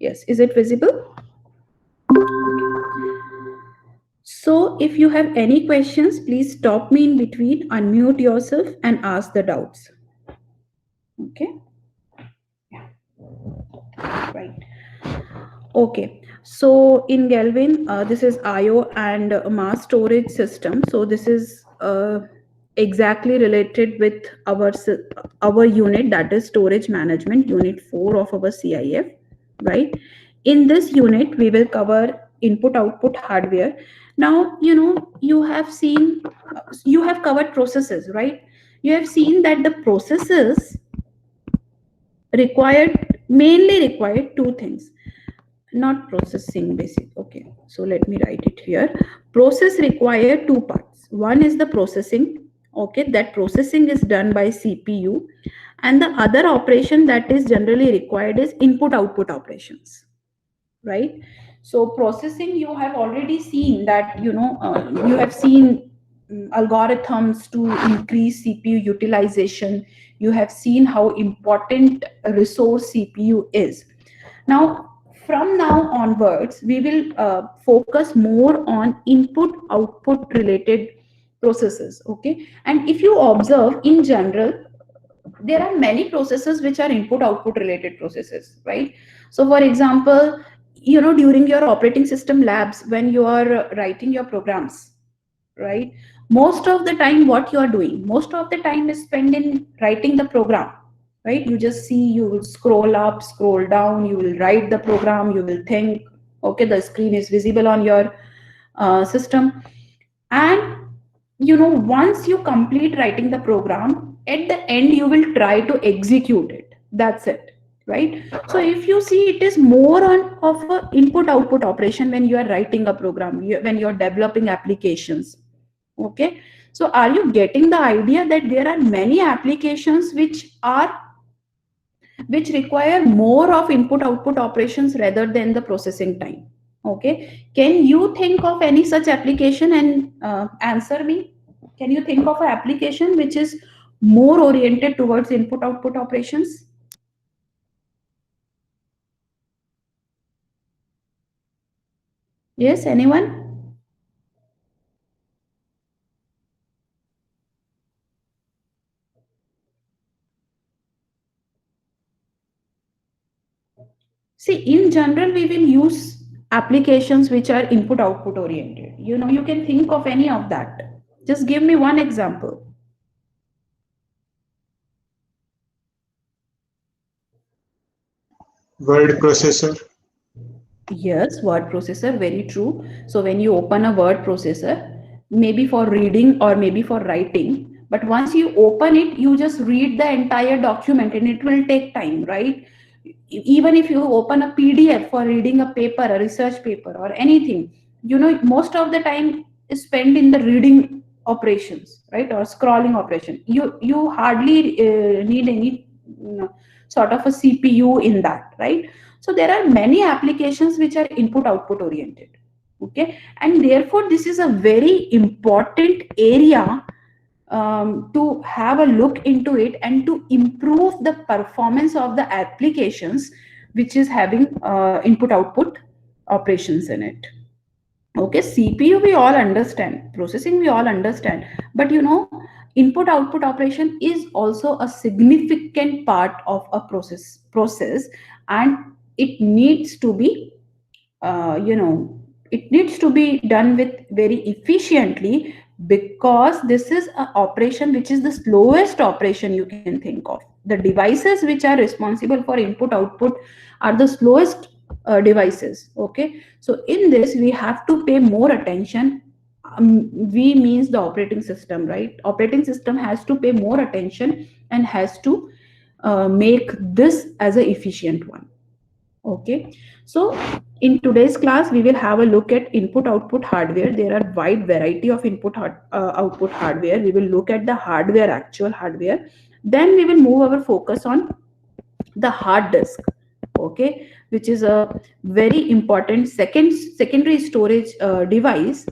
Yes, is it visible? So if you have any questions, please stop me in between, unmute yourself and ask the doubts. Okay, right. Okay, so in Galvin, this is IO and mass storage system. So this is exactly related with our unit, that is storage management, unit 4 of our CIF, right? In this unit, we will cover input output hardware. Now, you have seen, you have covered processes, right? You have seen that the processes mainly required two things, not processing basic. Okay, so let me write it here. Process require two parts. One is the processing. Okay, that processing is done by CPU, and the other operation that is generally required is input output operations, right? So processing, you have already seen that, you have seen algorithms to increase CPU utilization. You have seen how important a resource CPU is. Now, from now onwards, we will focus more on input output related processes. Okay, and if you observe in general, there are many processes which are input output related processes, right? So for example, during your operating system labs, when you are writing your programs, right, most of the time what you are doing, most of the time is spent in writing the program, right? You just see, you will scroll up, scroll down, you will write the program, you will think, okay, the screen is visible on your system. And once you complete writing the program, at the end you will try to execute it. That's it, right? So if you see, it is more on of a input output operation when you are writing a program, when you are developing applications. Okay, so are you getting the idea that there are many applications which require more of input output operations rather than the processing time? Okay, can you think of any such application and answer me? Can you think of an application which is more oriented towards input output operations? Yes, anyone? See, in general, we will use applications which are input output oriented. You can think of any of that. Just give me one example. Word processor. Yes, word processor, very true. So when you open a word processor, maybe for reading or maybe for writing, but once you open it, you just read the entire document and it will take time, right? Even if you open a PDF for reading a paper, a research paper or anything, most of the time is spent in the reading operations, right? Or scrolling operation. You hardly need any sort of a CPU in that, right? So there are many applications which are input output oriented. Okay, and therefore this is a very important area to have a look into it and to improve the performance of the applications which is having input output operations in it. Okay, CPU we all understand, processing we all understand, but input output operation is also a significant part of a process, and it needs to be it needs to be done with very efficiently, because this is an operation which is the slowest operation you can think of. The devices which are responsible for input output are the slowest devices. Okay, so in this we have to pay more attention. We means the operating system, right? Operating system has to pay more attention and has to make this as a efficient one. Okay, so in today's class we will have a look at input output hardware. There are wide variety of output hardware. We will look at the hardware, actual hardware. Then we will move our focus on the hard disk. Okay, which is a very important secondary storage device.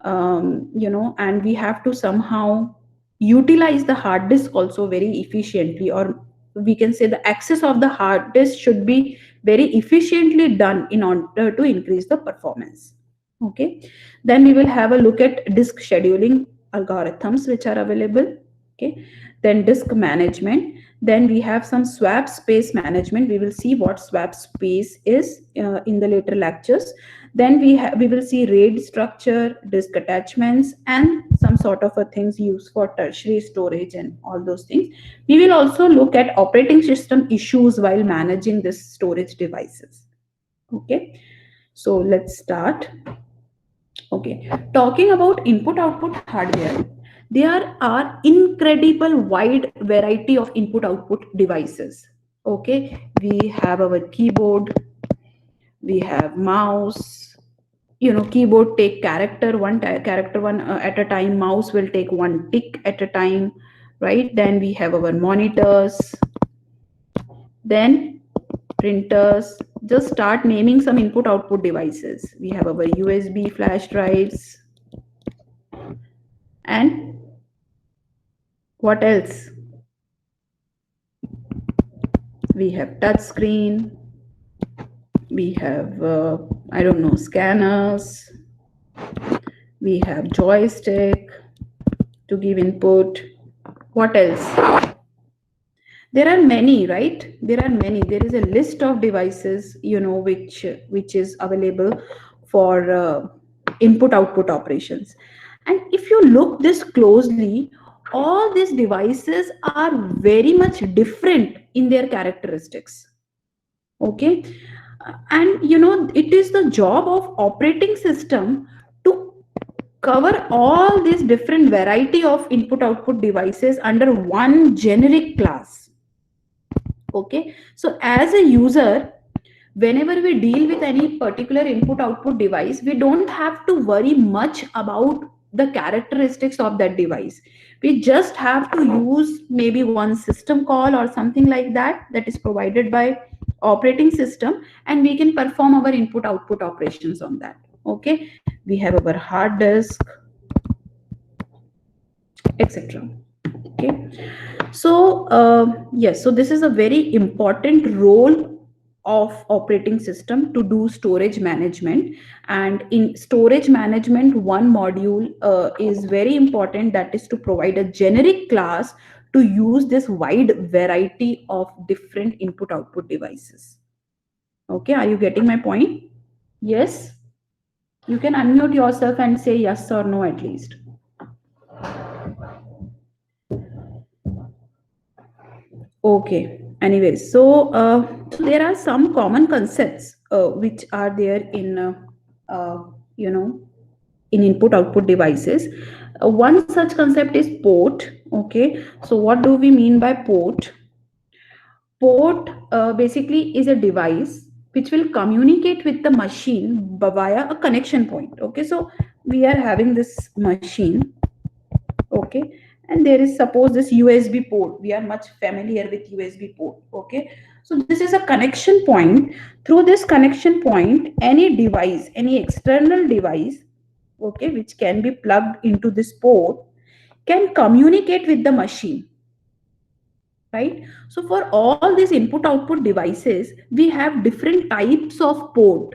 And we have to somehow utilize the hard disk also very efficiently, or we can say the access of the hard disk should be very efficiently done in order to increase the performance. Okay, then we will have a look at disk scheduling algorithms which are available. Okay, then disk management, then we have some swap space management. We will see what swap space is in the later lectures. Then we will see RAID structure, disk attachments, and some sort of a things used for tertiary storage and all those things. We will also look at operating system issues while managing this storage devices. Okay, so let's start. Okay, talking about input output hardware, there are incredible wide variety of input output devices. Okay, we have our keyboard, we have mouse. You know, keyboard take character one at a time, mouse will take one tick at a time, right? Then we have our monitors, then printers. Just start naming some input output devices. We have our USB flash drives, and what else? We have touch screen, we have I don't know, scanners, we have joystick to give input. What else? There are many, right? There are many. There is a list of devices, you know, which is available for input output operations. And if you look this closely, all these devices are very much different in their characteristics. Okay, and you know, it is the job of operating system to cover all these different variety of input output devices under one generic class. Okay, so as a user, whenever we deal with any particular input output device, we don't have to worry much about the characteristics of that device. We just have to use maybe one system call or something like that, that is provided by operating system, and we can perform our input output operations on that. Okay, we have our hard disk, etc. Okay, so yes, so this is a very important role of operating system to do storage management. And in storage management, one module is very important, that is to provide a generic class to use this wide variety of different input output devices. Okay, are you getting my point? Yes, you can unmute yourself and say yes or no at least. Okay. Anyways, so there are some common concepts which are there in you know, in input output devices. One such concept is port. Okay. So what do we mean by port? Port basically is a device which will communicate with the machine via a connection point. Okay. So we are having this machine. Okay, and there is, suppose, this USB port. We are much familiar with USB port. Okay, so this is a connection point. Through this connection point, any device, any external device, okay, which can be plugged into this port, can communicate with the machine, right? So for all these input output devices, we have different types of port,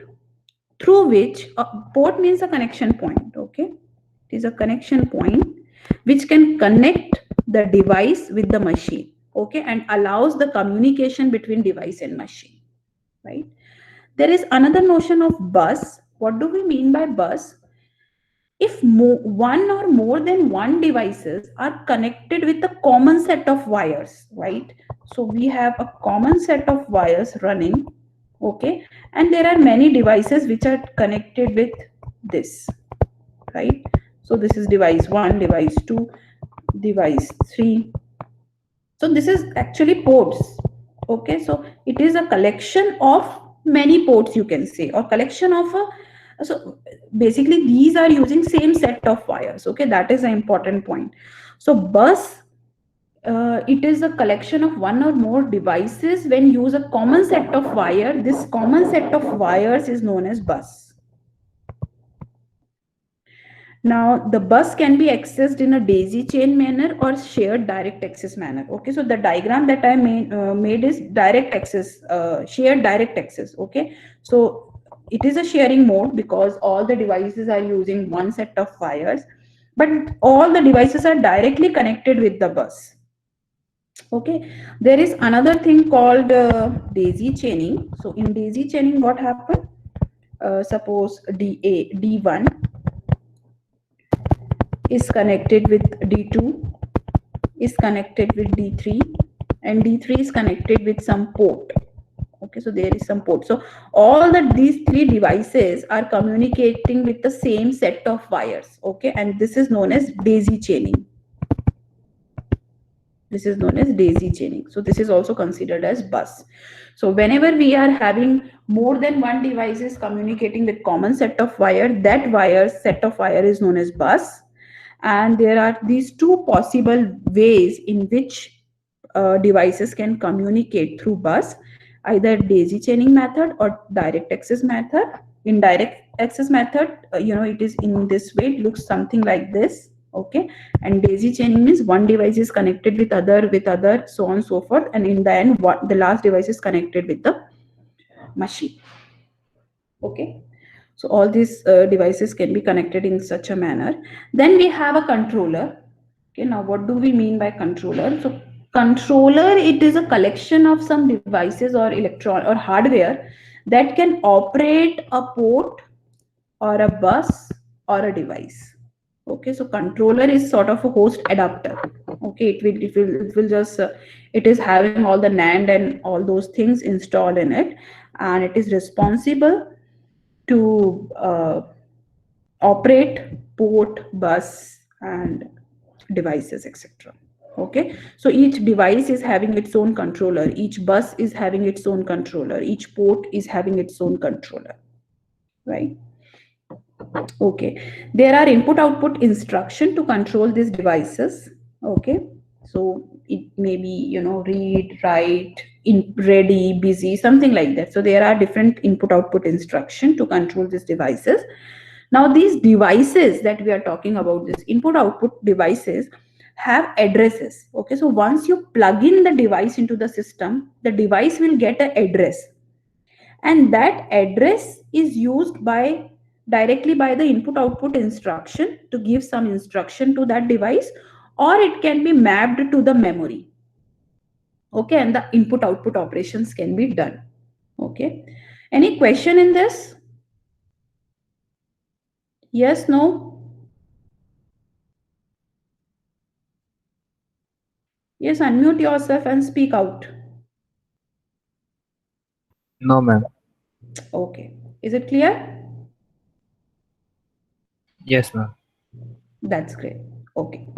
through which port means a connection point. Okay, it is a connection point which can connect the device with the machine. Okay, and allows the communication between device and machine, right? There is another notion of bus. What do we mean by bus? If one or more than one devices are connected with a common set of wires, right? So we have a common set of wires running. Okay, and there are many devices which are connected with this, right? So this is device 1, device 2, device 3. So this is actually ports. Okay, so it is a collection of many ports, you can say, or collection of a, so basically these are using same set of wires. Okay, that is an important point. So bus, it is a collection of one or more devices when use a common set of wire. This common set of wires is known as bus. Now the bus can be accessed in a daisy chain manner or shared direct access manner. Okay, so the diagram that I made is direct access, shared direct access. Okay, so it is a sharing mode because all the devices are using one set of wires, but all the devices are directly connected with the bus. Okay, there is another thing called daisy chaining. So in daisy chaining, what happened? Suppose D1 is connected with D2, is connected with D3, and D3 is connected with some port. Okay, so there is some port. So all these three devices are communicating with the same set of wires. Okay, and this is known as daisy chaining. This is known as daisy chaining. So this is also considered as bus. So whenever we are having more than one devices communicating with common set of wire, that set of wire is known as bus. And there are these two possible ways in which devices can communicate through bus, either daisy chaining method or direct access method. In direct access method, it is in this way, it looks something like this. Okay, and daisy chaining means one device is connected with other, so on and so forth, and in the end the last device is connected with the machine. Okay, so all these devices can be connected in such a manner. Then we have a controller. Okay, now what do we mean by controller? So controller, it is a collection of some devices or electron or hardware that can operate a port or a bus or a device. Okay, so controller is sort of a host adapter. Okay, it will just it is having all the NAND and all those things installed in it, and it is responsible to operate port, bus, and devices, etc. Okay, so each device is having its own controller, each bus is having its own controller, each port is having its own controller, right? Okay, there are input output instruction to control these devices. Okay, so it may be, read, write, in ready, busy, something like that. So there are different input output instruction to control these devices. Now these devices that we are talking about, this input output devices, have addresses. Okay, so once you plug in the device into the system, the device will get an address, and that address is used by directly by the input output instruction to give some instruction to that device, or it can be mapped to the memory. Okay, and the input output operations can be done. Okay, any question in this? Yes, no? Yes, unmute yourself and speak out. No, ma'am. Okay, is it clear? Yes, ma'am. That's great. Okay,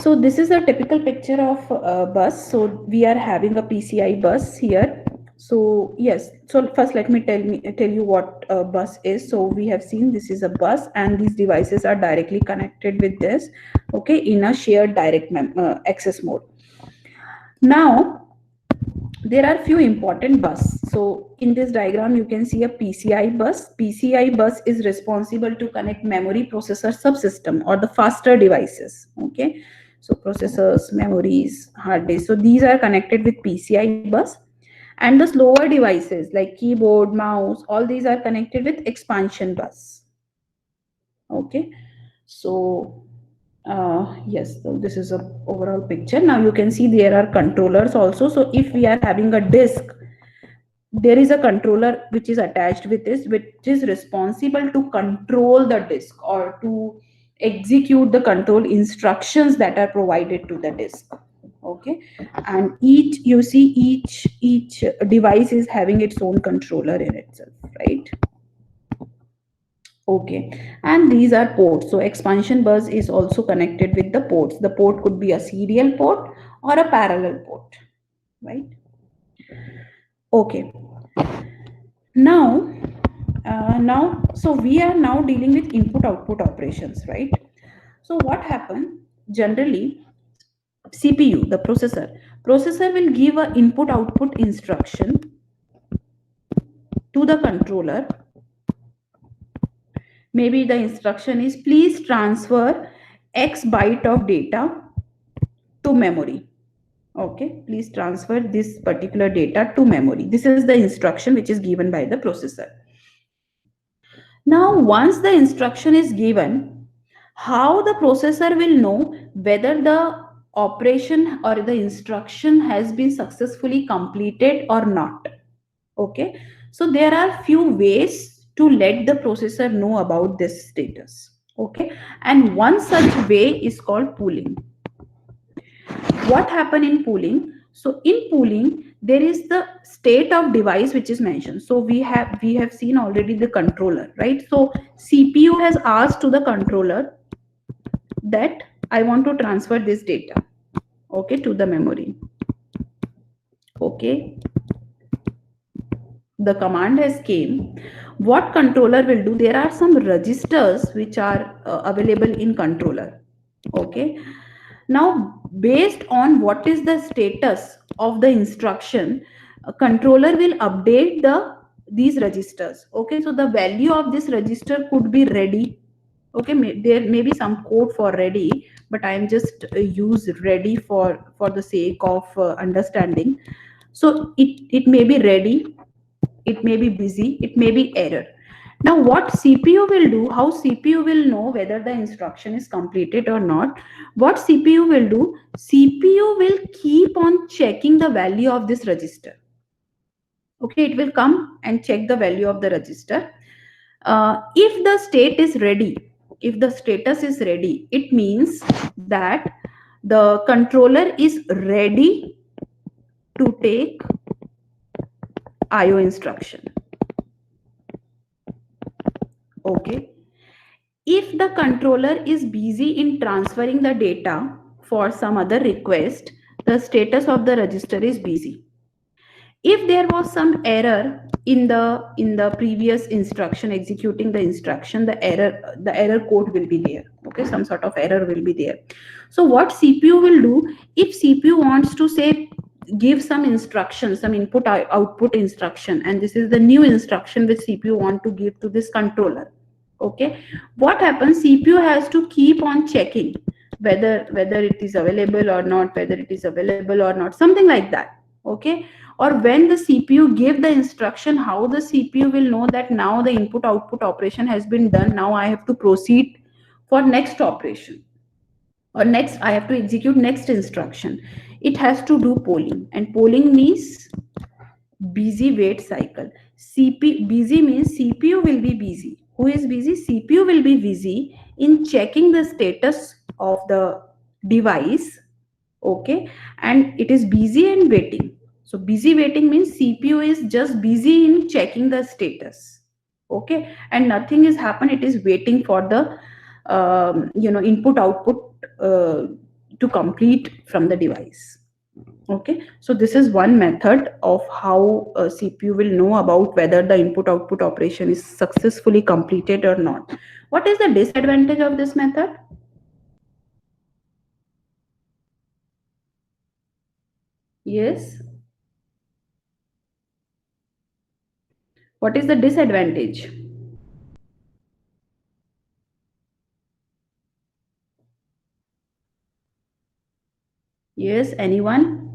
so this is a typical picture of a bus. So we are having a PCI bus here. So yes, so first let me tell you what a bus is. So we have seen this is a bus, and these devices are directly connected with this. Okay, in a shared direct access mode. Now there are few important bus. So in this diagram you can see a PCI bus. PCI bus is responsible to connect memory, processor, subsystem, or the faster devices. Okay, so processors, memories, hard disk, so these are connected with PCI bus. And the slower devices like keyboard, mouse, all these are connected with expansion bus. Okay, so yes, so this is a overall picture. Now you can see there are controllers also. So if we are having a disk, there is a controller which is attached with this, which is responsible to control the disk or to execute the control instructions that are provided to the disk. Okay, and each device is having its own controller in itself, right? Okay, and these are ports. So expansion bus is also connected with the ports. The port could be a serial port or a parallel port, right? Okay. So we are now dealing with input output operations, right? So what happened generally, CPU, the processor will give a input output instruction to the controller, Maybe the instruction is please transfer X byte of data to memory. Okay, please transfer this particular data to memory. This is the instruction which is given by the processor. Now, once the instruction is given, how the processor will know whether the operation or the instruction has been successfully completed or not? Okay, so there are few ways to let the processor know about this status. Okay, and one such way is called pooling. What happen in pooling? So in pooling there is the state of device which is mentioned. So we have seen already the controller, right? So CPU has asked to the controller that I want to transfer this data, okay, to the memory. Okay, the command has came. What controller will do, there are some registers which are available in controller. Okay, now based on what is the status of the instruction, a controller will update these registers. Okay, so the value of this register could be ready. Okay, there may be some code for ready, but I am just use ready for the sake of understanding. So it may be ready, it may be busy, it may be error. Now what CPU will do, how CPU will know whether the instruction is completed or not? What CPU will do, CPU will keep on checking the value of this register. Okay, it will come and check the value of the register. If the state is ready, if the status is ready, it means that the controller is ready to take IO instruction. Okay, if the controller is busy in transferring the data for some other request, the status of the register is busy. If there was some error in the previous instruction, executing the instruction, the error code will be there. Okay, some sort of error will be there. So what CPU will do, if CPU wants to say give some instruction, some input output instruction, and this is the new instruction which CPU want to give to this controller. Okay, what happens, CPU has to keep on checking whether it is available or not, whether it is available or not, something like that. Okay, or when the CPU give the instruction, how the CPU will know that now the input output operation has been done, now I have to proceed for next operation, or next I have to execute next instruction. It has to do polling, and polling means busy wait cycle. Busy means CPU will be busy. Who is busy? CPU will be busy in checking the status of the device. Okay, and it is busy and waiting. So busy waiting means CPU is just busy in checking the status. Okay, and nothing is happened, it is waiting for the input output to complete from the device. Okay, so this is one method of how a CPU will know about whether the input output operation is successfully completed or not. What is the disadvantage of this method? Yes, what is the disadvantage? Yes, anyone?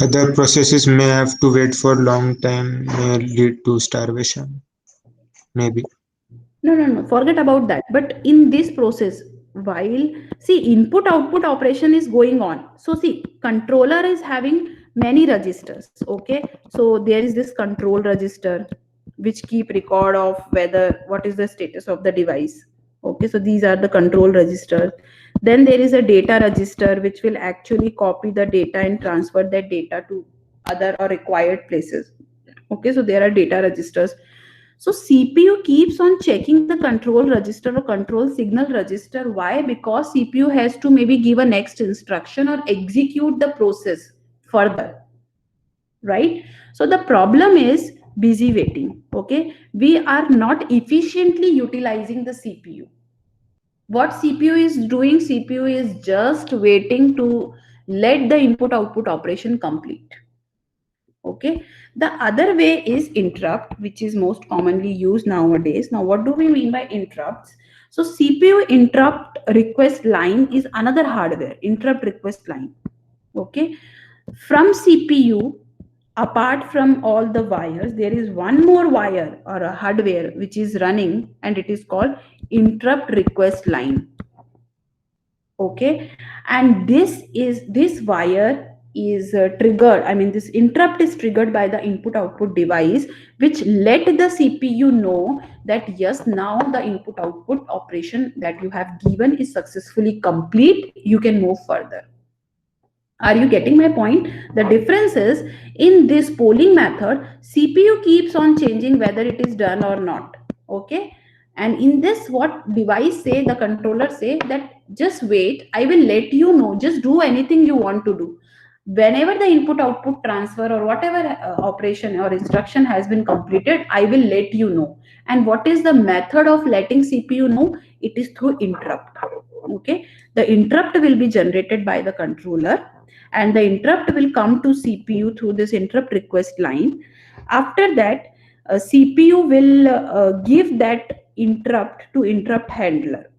Other processes may have to wait for a long time, may lead to starvation. Maybe. No, forget about that. But in this process, while see input output operation is going on. So see, controller is having many registers. Okay, so there is this control register which keep record of whether what is the status of the device. Okay, so these are the control registers. Then there is a data register which will actually copy the data and transfer that data to other or required places. Okay, so there are data registers. So CPU keeps on checking the control register or control signal register. Why? Because CPU has to maybe give a next instruction or execute the process further, right? So the problem is busy waiting. Okay, we are not efficiently utilizing the CPU. What CPU is doing, CPU is just waiting to let the input output operation complete. Okay. The other way is interrupt, which is most commonly used nowadays. Now, what do we mean by interrupts? So CPU interrupt request line is another hardware, interrupt request line. Okay. From CPU, apart from all the wires, there is one more wire or a hardware which is running, and it is called interrupt request line. Okay. And this wire is triggered. I mean, this interrupt is triggered by the input output device, which let the CPU know that yes, now the input output operation that you have given is successfully complete. You can move further. Are you getting my point? The difference is, in this polling method, CPU keeps on changing whether it is done or not. Okay. And in this, what device say, the controller say that just wait, I will let you know, just do anything you want to do. Whenever the input output transfer or whatever operation or instruction has been completed, I will let you know. And what is the method of letting CPU know? It is through interrupt. Okay. The interrupt will be generated by the controller, and the interrupt will come to CPU through this interrupt request line. After that, CPU will give that interrupt to interrupt handler.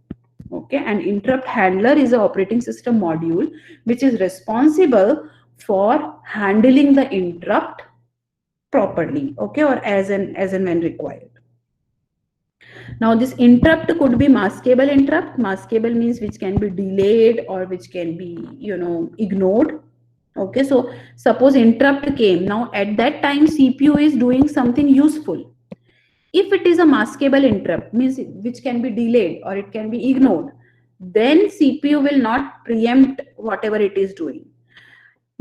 Okay. And interrupt handler is an operating system module which is responsible for handling the interrupt properly, okay, or as and when required. Now, this interrupt could be maskable interrupt. Maskable means which can be delayed or which can be, ignored. Okay, so suppose interrupt came. Now, at that time, CPU is doing something useful. If it is a maskable interrupt, means which can be delayed or it can be ignored, then CPU will not preempt whatever it is doing.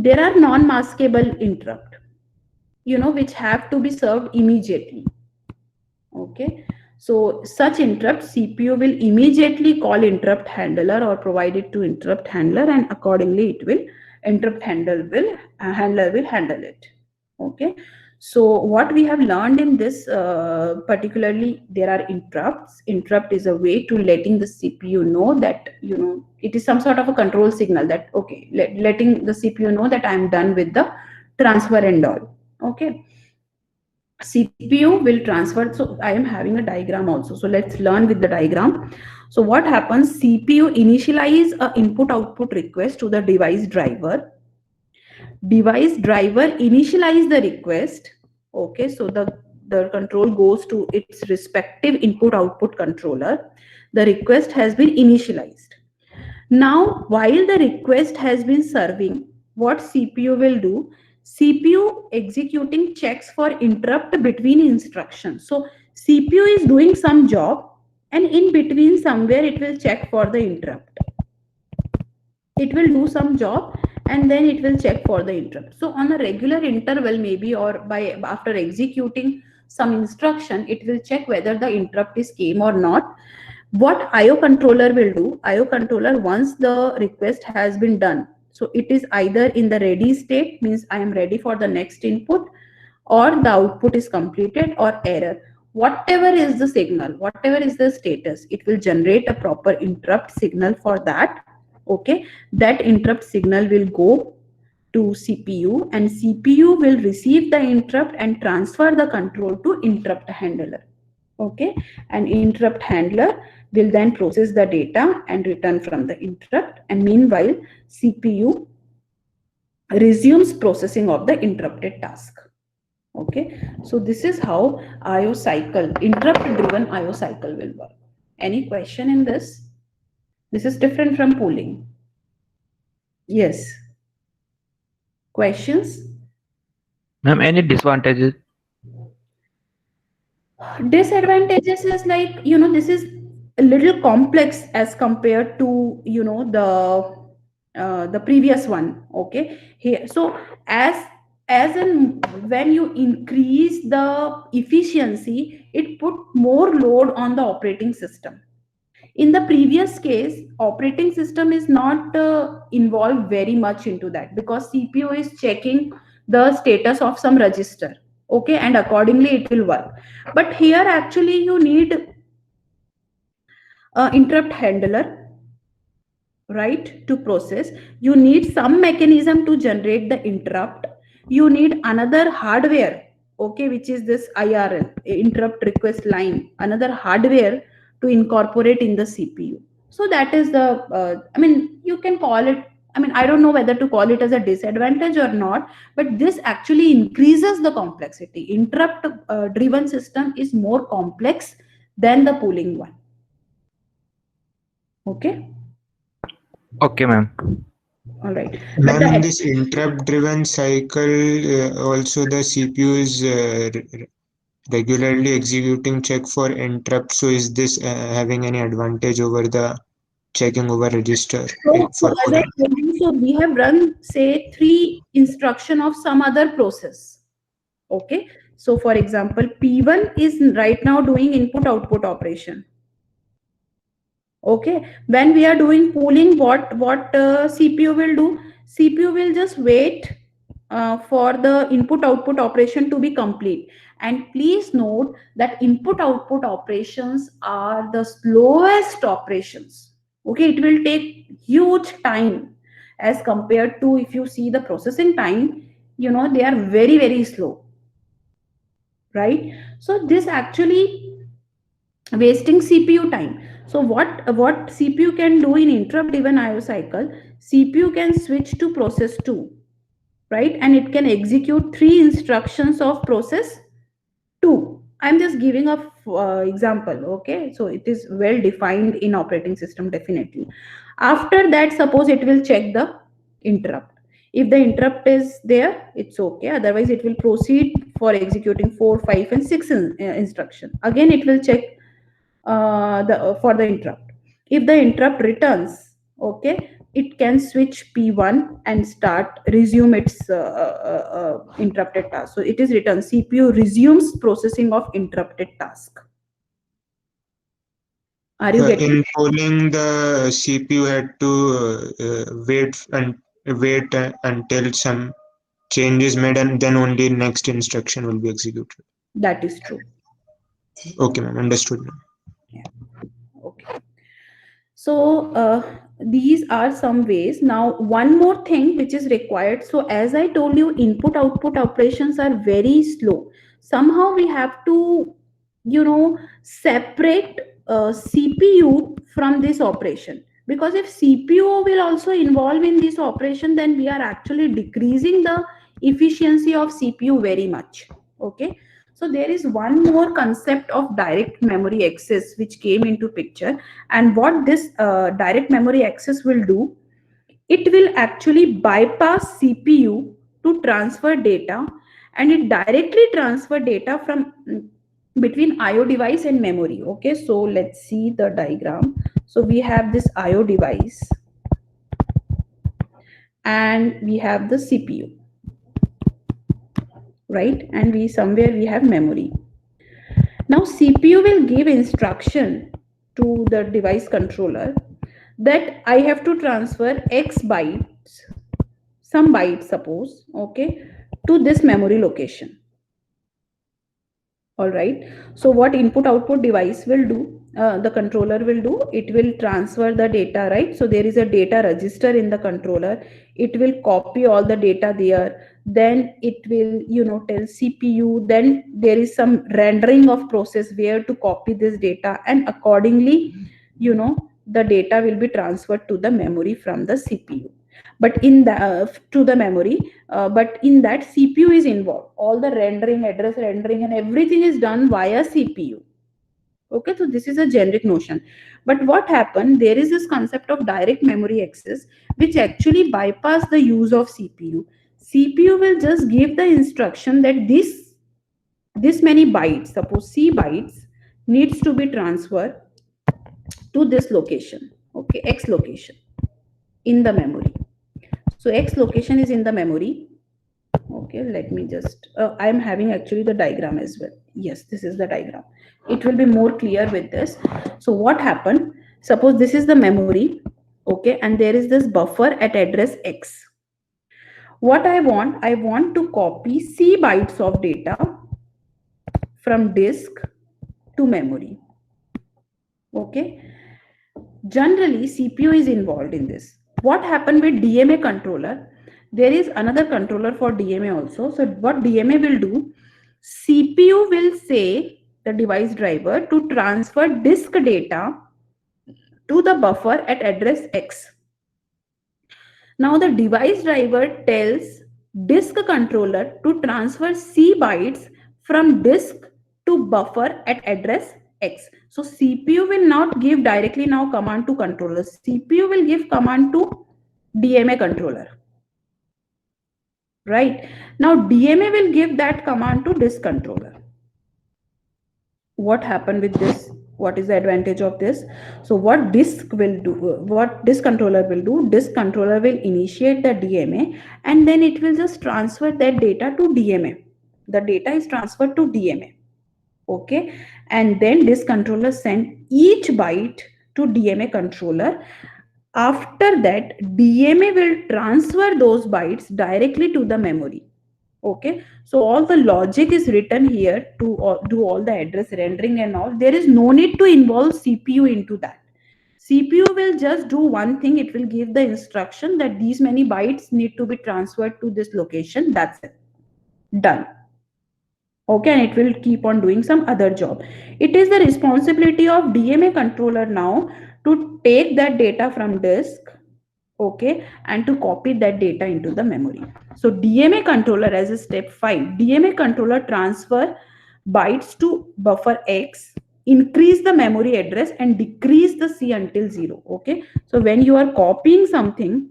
There are non-maskable interrupt, which have to be served immediately. Okay. So such interrupt, CPU will immediately call interrupt handler or provide it to interrupt handler, and accordingly it will handler will handle it. Okay. So what we have learned in this, particularly, there are interrupts. Interrupt is a way to letting the CPU know that, it is some sort of a control signal that, okay, letting the CPU know that I am done with the transfer and all. Okay. CPU will transfer. So I am having a diagram also. So let's learn with the diagram. So what happens? CPU initialize a input output request to the device driver. Device driver initialize the request. Okay, so the control goes to its respective input output controller. The request has been initialized. Now, while the request has been serving, what CPU will do? CPU executing checks for interrupt between instructions. So CPU is doing some job, and in between somewhere it will check for the interrupt. It will do some job and then it will check for the interrupt. So on a regular interval, maybe, or after executing some instruction, it will check whether the interrupt is came or not. What IO controller will do? IO controller, once the request has been done, so it is either in the ready state, means I am ready for the next input, or the output is completed, or error. Whatever is the signal, whatever is the status, it will generate a proper interrupt signal for that. Okay, that interrupt signal will go to CPU, and CPU will receive the interrupt and transfer the control to interrupt handler. Okay, and interrupt handler will then process the data and return from the interrupt, and meanwhile CPU resumes processing of the interrupted task. Okay, so this is how IO cycle, interrupt driven IO cycle will work. Any question in this? This is different from polling. Yes. Questions? Ma'am, any disadvantages? Disadvantages is like, this is a little complex as compared to, the previous one. Okay. Here, so as in when you increase the efficiency, it put more load on the operating system. In the previous case, operating system is not involved very much into that, because CPU is checking the status of some register. Okay, and accordingly it will work. But here actually you need interrupt handler, right, to process. You need some mechanism to generate the interrupt. you need another hardware, okay, which is this IRL, interrupt request line, another hardware to incorporate in the CPU. So that is the, I mean, you can call it, I mean, I don't know whether to call it as a disadvantage or not, but this actually increases the complexity. Interrupt driven system is more complex than the pooling one. Okay. Okay, ma'am. All right. Ma'am, in this interrupt-driven cycle, also the CPU is regularly executing check for interrupt. So is this having any advantage over the checking over register So for as I pooling? told you, so we have run, say, 3 instruction of some other process. Okay. So for example, P1 is right now doing input output operation. Okay. When we are doing pooling, what CPU will do? CPU will just wait for the input output operation to be complete. And please note that input output operations are the slowest operations. Okay, it will take huge time as compared to, if you see the processing time, you know, they are very, very slow, right? So this actually wasting CPU time. So what CPU can do in interrupt driven IO cycle, CPU can switch to process 2, right? And it can execute 3 instructions of process 2. I'm just giving a example, okay? So it is well defined in operating system, definitely. After that, suppose it will check the interrupt. If the interrupt is there, it's okay. Otherwise, it will proceed for executing 4, 5, and 6 instruction. Again, it will check for the interrupt. If the interrupt returns, okay, it can switch P1 and start resume its interrupted task. So it is written CPU resumes processing of interrupted task. Are you getting? In polling, the CPU had to wait until some change is made, and then only next instruction will be executed. That is true. Okay, ma'am, understood. Yeah. Okay. So these are some ways. Now, one more thing which is required. So as I told you, input output operations are very slow. Somehow we have to, you know, separate CPU from this operation, because if CPU will also involve in this operation, then we are actually decreasing the efficiency of CPU very much. Okay. So there is one more concept of direct memory access which came into picture. And what this direct memory access will do, it will actually bypass CPU to transfer data, and it directly transfer data from between IO device and memory. Okay, so let's see the diagram. So we have this IO device and we have the CPU, right? And we have memory. Now CPU will give instruction to the device controller that I have to transfer X bytes, some bytes suppose, okay, to this memory location. All right. So what input output device will do, the controller will do, it will transfer the data, right? So there is a data register in the controller. It will copy all the data there. Then it will, you know, tell CPU. Then there is some rendering of process where to copy this data, and accordingly, you know, the data will be transferred to the memory from the CPU. But in the to the memory, but in that CPU is involved. All the rendering, address rendering, and everything is done via CPU. Okay, so this is a generic notion. But what happened? There is this concept of direct memory access, which actually bypass the use of CPU. CPU will just give the instruction that this many bytes, suppose C bytes, needs to be transferred to this location. Okay, X location in the memory. So X location is in the memory. Okay, let me just, I am having actually the diagram as well. Yes, this is the diagram. It will be more clear with this. So what happened? Suppose this is the memory, okay, and there is this buffer at address X. What I want to copy C bytes of data from disk to memory. Okay. Generally, CPU is involved in this. What happened with DMA controller? there is another controller for DMA also. So what DMA will do, CPU will say the device driver to transfer disk data to the buffer at address X. Now the device driver tells disk controller to transfer C bytes from disk to buffer at address X. So CPU will not give directly now command to controller. CPU will give command to DMA controller. Right? Now DMA will give that command to disk controller. What happened with this? What is the advantage of this? So what disk will do, what disk controller will do, disk controller will initiate the DMA and then it will just transfer that data to DMA. The data is transferred to DMA. Okay. And then disk controller send each byte to DMA controller. After that, DMA will transfer those bytes directly to the memory. Okay, so all the logic is written here to do all the address rendering and all. There is no need to involve CPU into that. CPU will just do one thing. It will give the instruction that these many bytes need to be transferred to this location. That's it. Done. Okay, and it will keep on doing some other job. It is the responsibility of DMA controller now to take that data from disk, okay, and to copy that data into the memory. So DMA controller as a step 5, DMA controller transfer bytes to buffer X, increase the memory address and decrease the C until 0. Okay, so when you are copying something,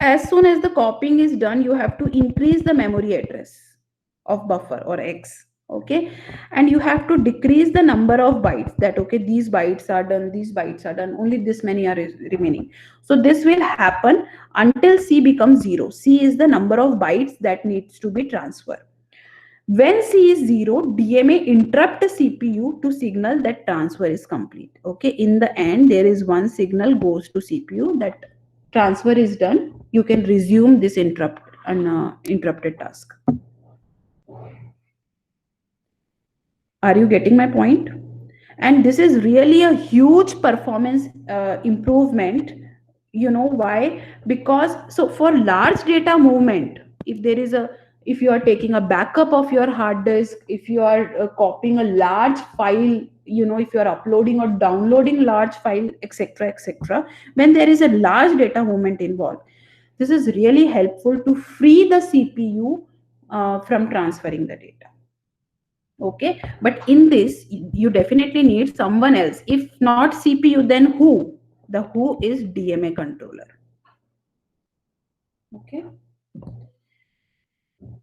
as soon as the copying is done, you have to increase the memory address of buffer or X. Okay, and you have to decrease the number of bytes, that okay, these bytes are done, these bytes are done, only this many are remaining. So this will happen until C becomes 0. C is the number of bytes that needs to be transferred. When C is 0, DMA interrupt CPU to signal that transfer is complete. Okay, in the end there is one signal goes to CPU that transfer is done. You can resume this interrupted task. Are you getting my point? And this is really a huge performance improvement. You know why? Because so for large data movement, if you are taking a backup of your hard disk, if you are copying a large file, you know, if you are uploading or downloading large file, etc., when there is a large data movement involved, this is really helpful to free the CPU from transferring the data. Okay, but in this you definitely need someone else. If not CPU, then who? The who is DMA controller. Okay,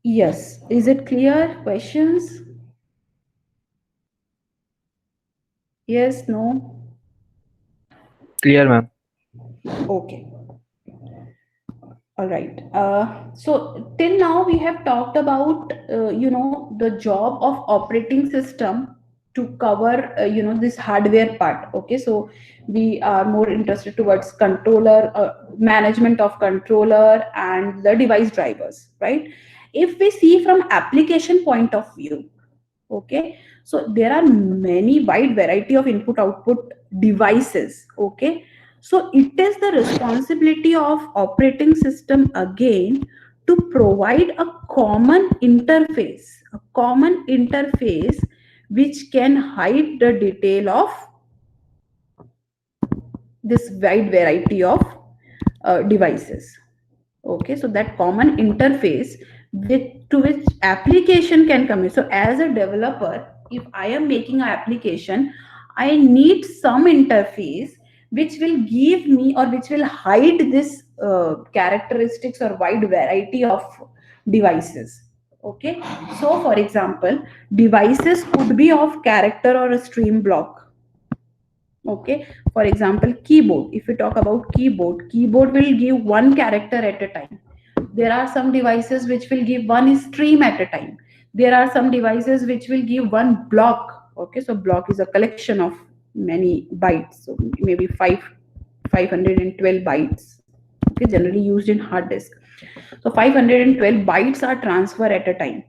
yes, is it clear? Questions? Yes, no? Clear, ma'am. Okay, all right. So till now we have talked about the job of operating system to cover this hardware part. Okay, so we are more interested towards controller, management of controller and the device drivers, right? If we see from application point of view, okay, so there are many wide variety of input output devices. Okay, so it is the responsibility of operating system again to provide a common interface which can hide the detail of this wide variety of devices. Okay, so that common interface to which application can come in. So as a developer, if I am making an application, I need some interface which will give me or which will hide this characteristics or wide variety of devices. Okay, so for example, devices could be of character or a stream block. Okay, for example, keyboard. If we talk about keyboard will give one character at a time. There are some devices which will give one stream at a time. There are some devices which will give one block. Okay, so block is a collection of many bytes, so maybe 512 bytes. Okay, generally used in hard disk. So 512 bytes are transferred at a time.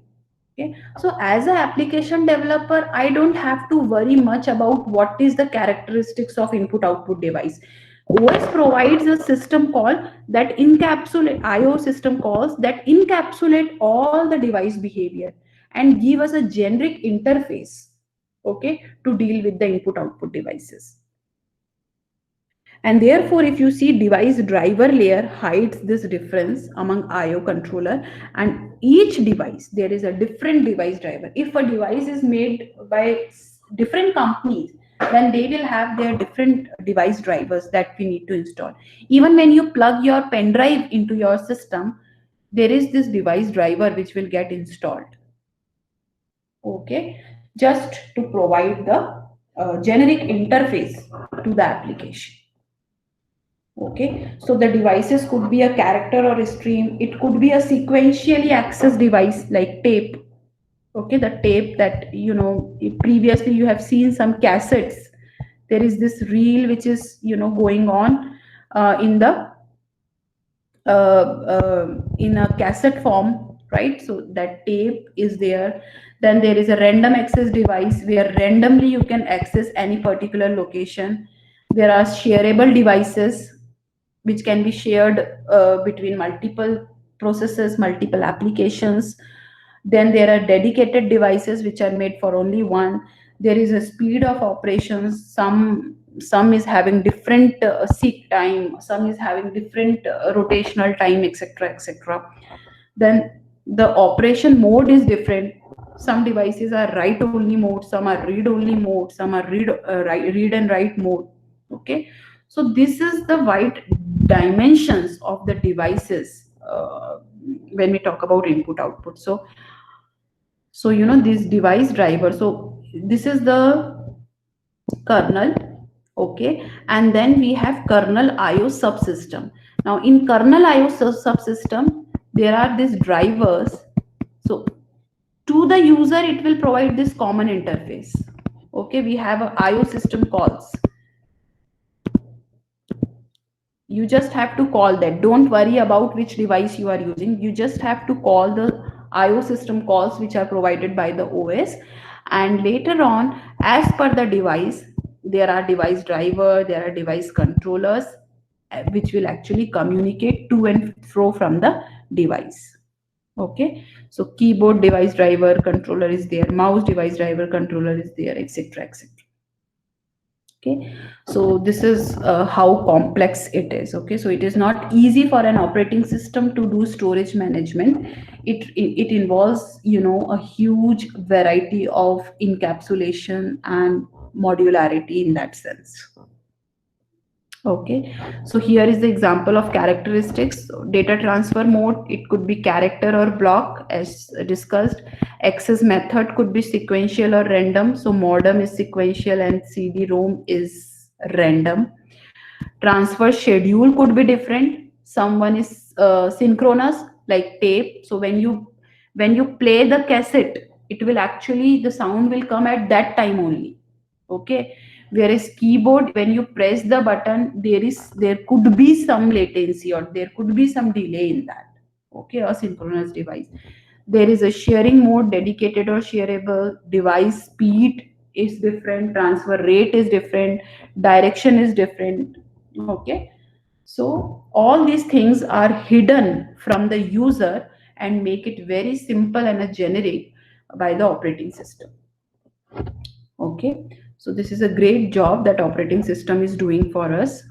Okay, so as an application developer, I don't have to worry much about what is the characteristics of input output device. OS provides a system call that encapsulate IO system calls that encapsulate all the device behavior and give us a generic interface, okay, to deal with the input output devices. And therefore, if you see, device driver layer hides this difference among IO controller, and each device, there is a different device driver. If a device is made by different companies, then they will have their different device drivers that we need to install. Even when you plug your pen drive into your system, there is this device driver which will get installed, okay, just to provide the generic interface to the application. Okay, so the devices could be a character or a stream. It could be a sequentially accessed device like tape. Okay, the tape that, you know, previously you have seen some cassettes. There is this reel which is, you know, going on in a cassette form, right? So that tape is there. Then there is a random access device where randomly you can access any particular location. There are shareable devices which can be shared between multiple processes, multiple applications. Then there are dedicated devices which are made for only one. There is a speed of operations. Some is having different seek time, some is having different rotational time, etc., etc. Then the operation mode is different. Some devices are write only mode, some are read only mode, some are read and write mode. Okay, so this is the wide dimensions of the devices when we talk about input output. So you know, this device driver, so this is the kernel, okay, and then we have kernel IO subsystem. Now in kernel IO subsystem, there are these drivers. So to the user, it will provide this common interface. Okay, we have a IO system calls. You just have to call that. Don't worry about which device you are using. You just have to call the IO system calls which are provided by the OS. And later on, as per the device, there are device driver, there are device controllers, which will actually communicate to and fro from the device. Okay, so keyboard device driver controller is there, mouse device driver controller is there, etc., etc. Okay, so this is how complex it is. Okay, so it is not easy for an operating system to do storage management. It involves, you know, a huge variety of encapsulation and modularity in that sense. Okay, so here is the example of characteristics. So data transfer mode, it could be character or block as discussed. Access method could be sequential or random. So modem is sequential and CD-ROM is random. Transfer schedule could be different. Someone is synchronous like tape. So when you play the cassette, it will actually, the sound will come at that time only. Okay, whereas keyboard, when you press the button, there could be some latency or there could be some delay in that. Okay, a synchronous device. There is a sharing mode, dedicated or shareable. Device speed is different, transfer rate is different, direction is different. Okay, so all these things are hidden from the user and make it very simple and a generic by the operating system. Okay, so this is a great job that operating system is doing for us.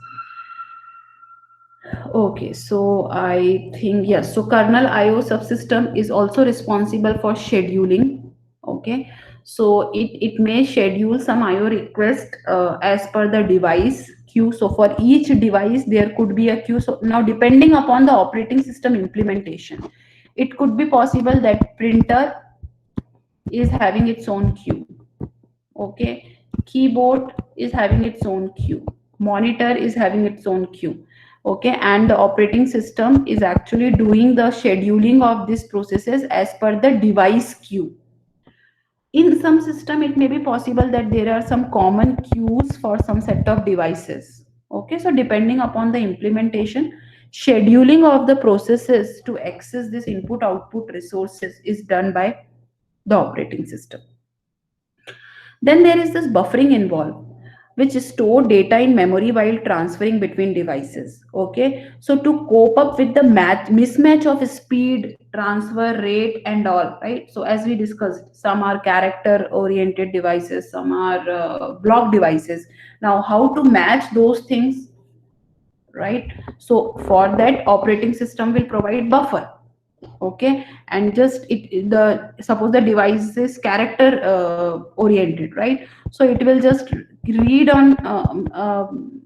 Okay, so I think, yes, so kernel IO subsystem is also responsible for scheduling. Okay, so it may schedule some IO request as per the device queue. So for each device, there could be a queue. So now, depending upon the operating system implementation, it could be possible that printer is having its own queue. Okay, keyboard is having its own queue, monitor is having its own queue. Okay, and the operating system is actually doing the scheduling of these processes as per the device queue. In some system, it may be possible that there are some common queues for some set of devices. Okay, so depending upon the implementation, scheduling of the processes to access this input output resources is done by the operating system. Then there is this buffering involved. which store data in memory while transferring between devices. Okay, so to cope up with the mismatch of speed, transfer rate, and all, right? So as we discussed, some are character oriented devices, some are block devices. Now, how to match those things, right? So for that, operating system will provide buffer. Okay, and just the suppose the device is character oriented, right? So it will just read on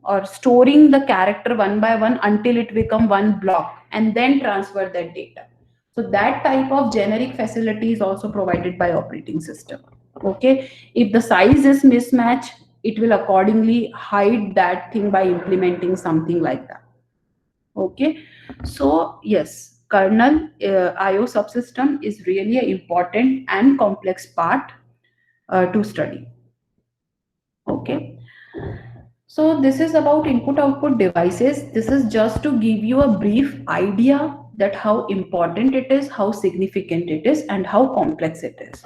or storing the character one by one until it become one block and then transfer that data. So that type of generic facility is also provided by operating system. Okay, if the size is mismatch, it will accordingly hide that thing by implementing something like that. Okay, so yes, kernel IO subsystem is really an important and complex part to study. Okay, so this is about input output devices. This is just to give you a brief idea that how important it is, how significant it is, and how complex it is.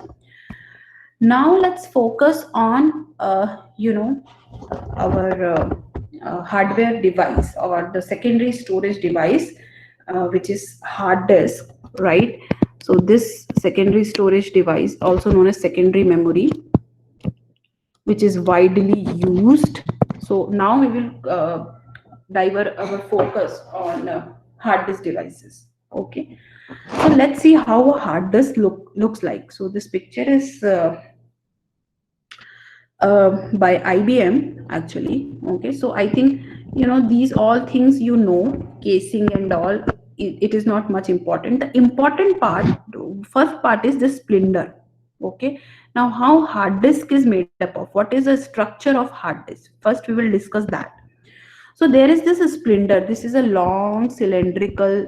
Now let's focus on our hardware device or the secondary storage device, which is hard disk, right? So this secondary storage device, also known as secondary memory, which is widely used. So now we will divert our focus on hard disk devices. Okay, so let's see how a hard disk looks like. So this picture is by IBM actually. Okay, so I think these all things, casing and all, it is not much important. The important part, first part, is the splinter. Okay, now how hard disk is made up of, what is the structure of hard disk? First we will discuss that. So there is this splinter. This is a long cylindrical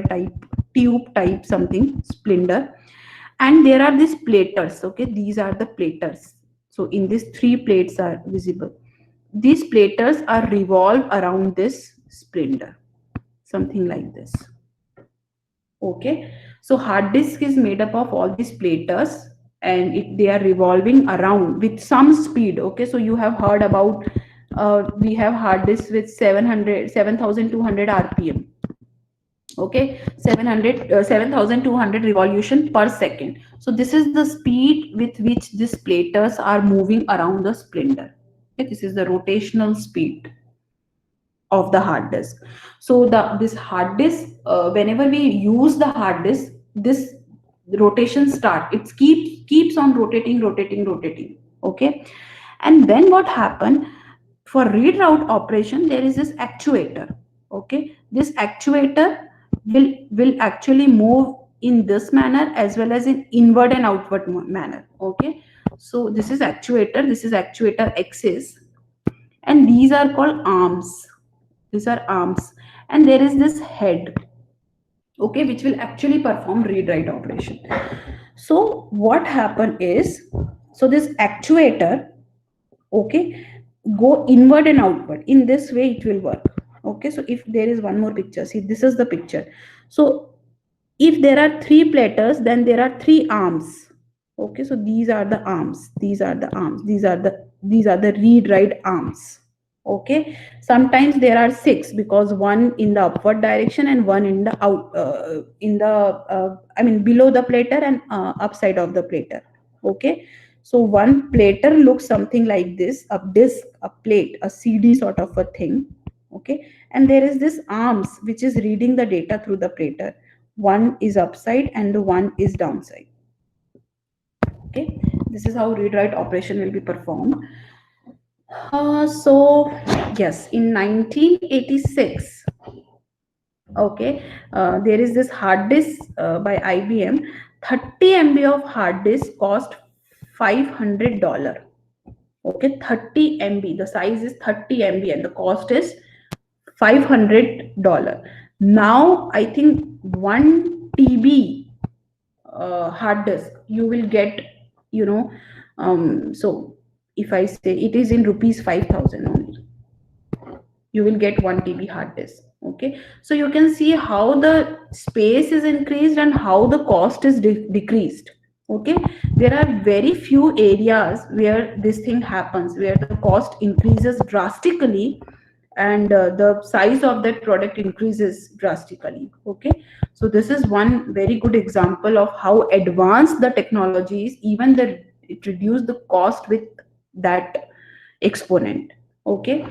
type, tube type something, splinter. And there are these platers. Okay, these are the platers. So in these three plates are visible. These platers are revolved around this splinter, something like this. Okay, so hard disk is made up of all these platers, and they are revolving around with some speed. Okay, so you have heard about we have hard disks with 7,200 rpm. Okay, 7,200 revolution per second. So this is the speed with which these platers are moving around the splinter. Okay, this is the rotational speed of the hard disk. So this hard disk, whenever we use the hard disk, this rotation start, it keeps on rotating. Okay, and then what happen, for read route operation, there is this actuator. Okay, this actuator will actually move in this manner as well as in inward and outward manner. Okay, so this is actuator axis, and these are called arms. These are arms, and there is this head, okay, which will actually perform read write operation. So what happen is, so this actuator, okay, go inward and outward. In this way it will work. Okay, so if there is one more picture, see, this is the picture. So if there are three platers, then there are three arms. Okay, so these are the arms, these are the arms, these are the read write arms. Okay, sometimes there are six, because one in the upward direction and one in the out below the plater and upside of the plater. Okay, so one plater looks something like this, a disc, a plate, a CD sort of a thing. Okay, and there is this arms which is reading the data through the plater. One is upside and the one is downside. Okay, this is how read write operation will be performed. So yes, in 1986, okay, there is this hard disk by IBM. 30 MB of hard disk cost $500. Okay, 30 MB, the size is 30 MB and the cost is $500. Now I think 1 TB hard disk you will get, so if I say it is in rupees 5,000 only, you will get 1 TB hard disk. Okay, so you can see how the space is increased and how the cost is decreased. Okay, there are very few areas where this thing happens, where the cost increases drastically and the size of that product increases drastically. Okay, so this is one very good example of how advanced the technology is, even the it reduced the cost with that exponent. Okay,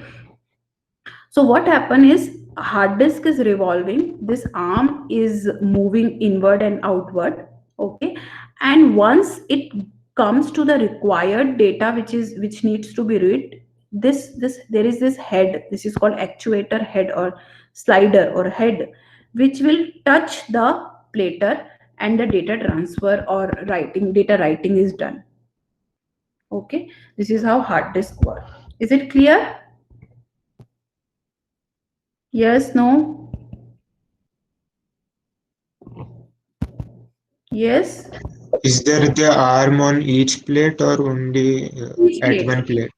so what happen is hard disk is revolving, this arm is moving inward and outward. Okay, and once it comes to the required data which needs to be read, this there is this head, this is called actuator head or slider or head, which will touch the plater and the data transfer or data writing is done. Okay, this is how hard disk work. Is it clear? Yes, no? Yes? Is there the arm on each plate or only Each at plate. one plate?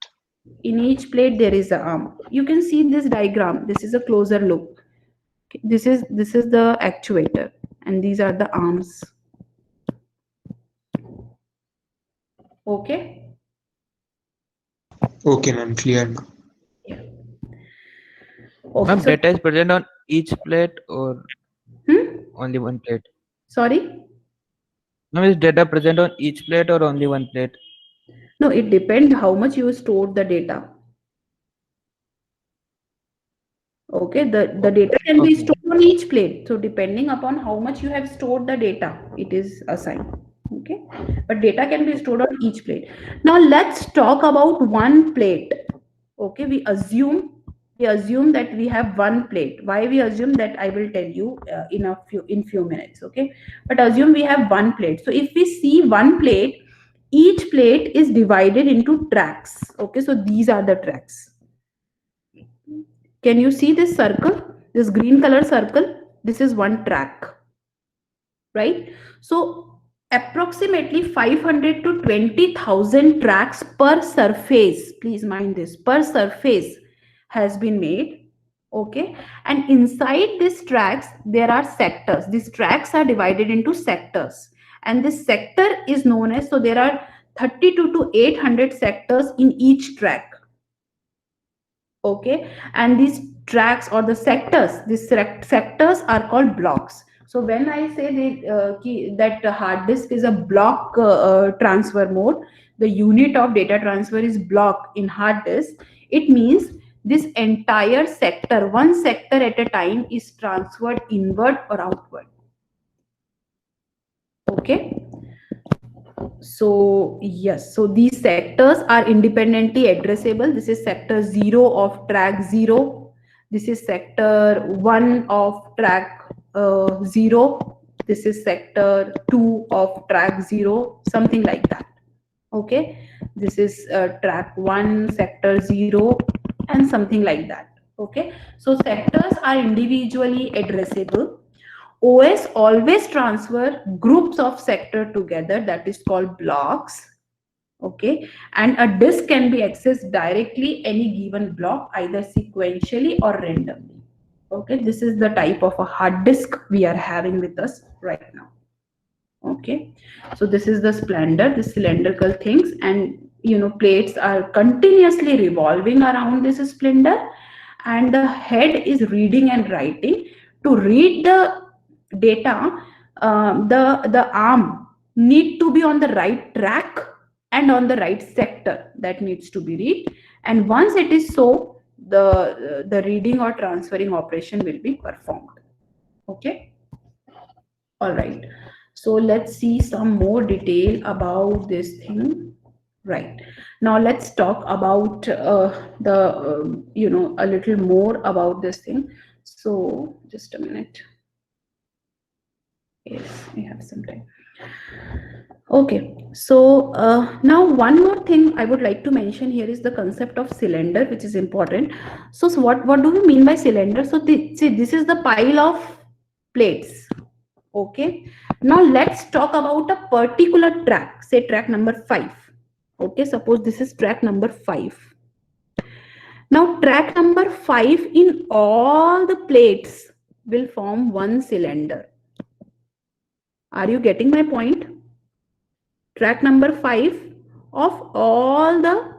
In each plate there is a arm. You can see this diagram. This is a closer look. Okay, this is the actuator and these are the arms. Okay? Okay, ma'am, clear now. Yeah. Okay. Ma'am, So, data is present on each plate or only one plate? sorry? Ma'am, is data present on each plate or only one plate? No, it depends how much you stored the data. Okay, the data can be Okay. stored on each plate. So depending upon how much you have stored the data, it is assigned. Okay, but data can be stored on each plate. Now let's talk about one plate. Okay, we assume that we have one plate. Why we assume that I will tell you in few minutes. Okay, but assume we have one plate. So if we see one plate, each plate is divided into tracks. Okay, so these are the tracks. Can you see this circle? This green color circle? This is one track, right? So approximately 500 to 20,000 tracks per surface. Please mind this, per surface has been made. Okay. And inside these tracks, there are sectors. These tracks are divided into sectors. And this sector is known as, so there are 32 to 800 sectors in each track. Okay, and these tracks or the sectors, these sectors are called blocks. So when I say that hard disk is a block transfer mode, the unit of data transfer is block in hard disk, it means this entire sector, one sector at a time, is transferred inward or outward. Okay, so yes, so these sectors are independently addressable. This is sector 0 of track 0. This is sector 1 of track 0. This is sector 2 of track 0, something like that. Okay, this is track 1, sector 0, and something like that. Okay, so sectors are individually addressable. OS always transfer groups of sector together, that is called blocks. Okay, and a disk can be accessed directly any given block, either sequentially or randomly. Okay, this is the type of a hard disk we are having with us right now. Okay, so this is the splendor, the cylindrical things, and plates are continuously revolving around this splendor, and the head is reading and writing. To read the data, the arm need to be on the right track and on the right sector that needs to be read, and once it is so, the reading or transferring operation will be performed. Okay, all right, so let's see some more detail about this thing. Right, now let's talk about a little more about this thing. So just a minute. Yes, we have some time. Okay, so now one more thing I would like to mention here is the concept of cylinder, which is important. So what do we mean by cylinder? So see, this is the pile of plates. Okay, now let's talk about a particular track, say track number 5. Okay, suppose this is track number 5. Now track number 5 in all the plates will form one cylinder. Are you getting my point? track number 5 of all the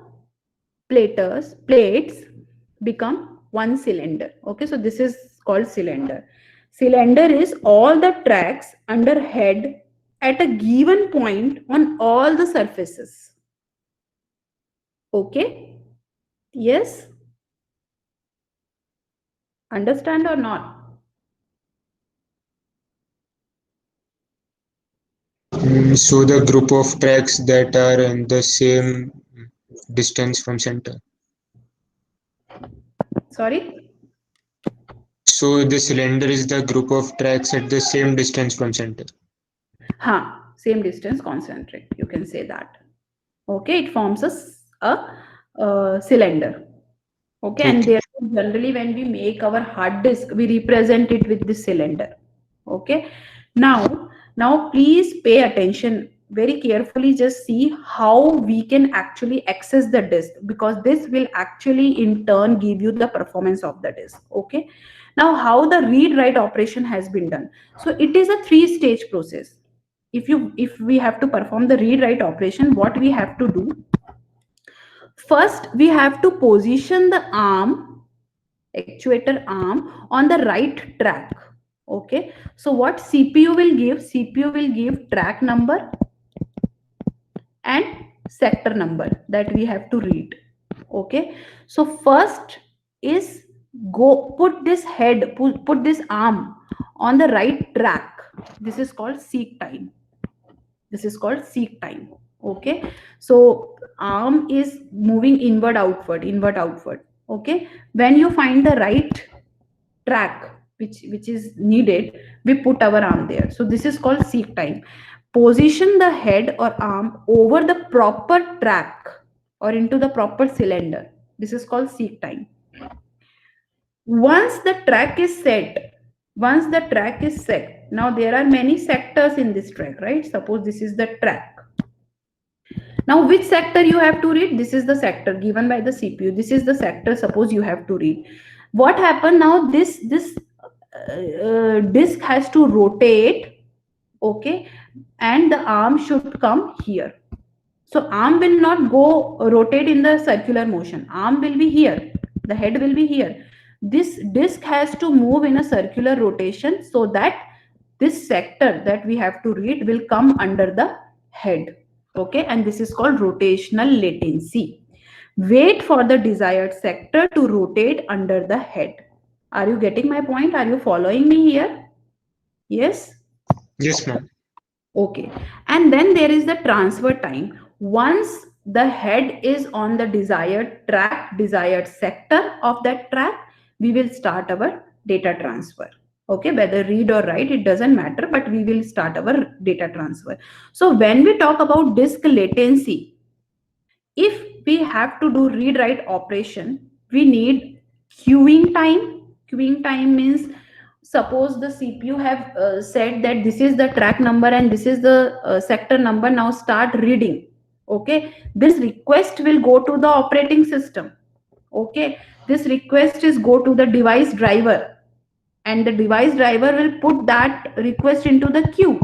plates become one cylinder. Okay, so this is called cylinder. Cylinder is all the tracks under head at a given point on all the surfaces. Okay, yes, understand or not? So the group of tracks that are in the same distance from center. Sorry. So the cylinder is the group of tracks at the same distance from center. Same distance concentric, you can say that. Okay, it forms a cylinder. Okay, and Okay. therefore generally when we make our hard disk, we represent it with this cylinder. Okay, now please pay attention very carefully. Just see how we can actually access the disk, because this will actually in turn give you the performance of the disk. Okay, now how the read write operation has been done. So it is a 3-stage process. If we have to perform the read write operation, what we have to do, first we have to position the actuator arm on the right track. Okay, so what CPU will give track number and sector number that we have to read. Okay, so first is go put this put this arm on the right track. This is called seek time. Okay, so arm is moving inward outward. Okay, when you find the right track which is needed, we put our arm there. So this is called seek time. Position the head or arm over the proper track or into the proper cylinder. This is called seek time. Once the track is set, now there are many sectors in this track, right? Suppose this is the track. Now which sector you have to read? This is the sector given by the CPU. This is the sector, suppose you have to read. What happened now? This disk has to rotate. Okay, and the arm should come here. So arm will not go rotate in the circular motion. Arm will be here. The head will be here. This disk has to move in a circular rotation so that this sector that we have to read will come under the head. Okay, and this is called rotational latency. Wait for the desired sector to rotate under the head. Are you getting my point? Are you following me here? Yes? Yes, ma'am. Okay, and then there is the transfer time. Once the head is on the desired track, desired sector of that track, we will start our data transfer. Okay, whether read or write, it doesn't matter, but we will start our data transfer. So when we talk about disk latency, if we have to do read write operation, we need queuing time. Queuing time means, suppose the CPU have said that this is the track number and this is the sector number, now start reading. Okay, this request will go to the operating system. Okay, this request is go to the device driver, and the device driver will put that request into the queue.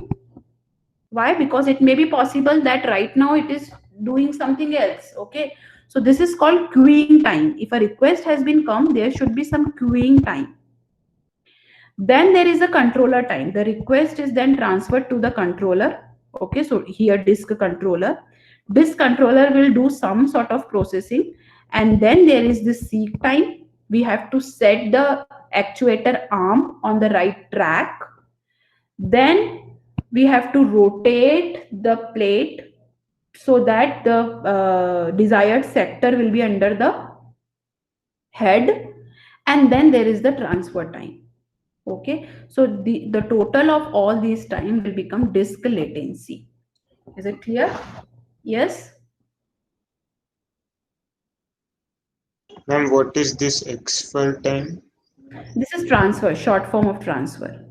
Why? Because it may be possible that right now it is doing something else. Okay, so this is called queuing time. If a request has been come, there should be some queuing time. Then there is a controller time. The request is then transferred to the controller. Okay, so here disk controller will do some sort of processing, and then there is the seek time. We have to set the actuator arm on the right track. Then we have to rotate the plate so that the desired sector will be under the head, and then there is the transfer time. Okay, so the total of all these time will become disk latency. Is it clear? Yes. Ma'am, what is this exfil time? This is transfer, short form of transfer.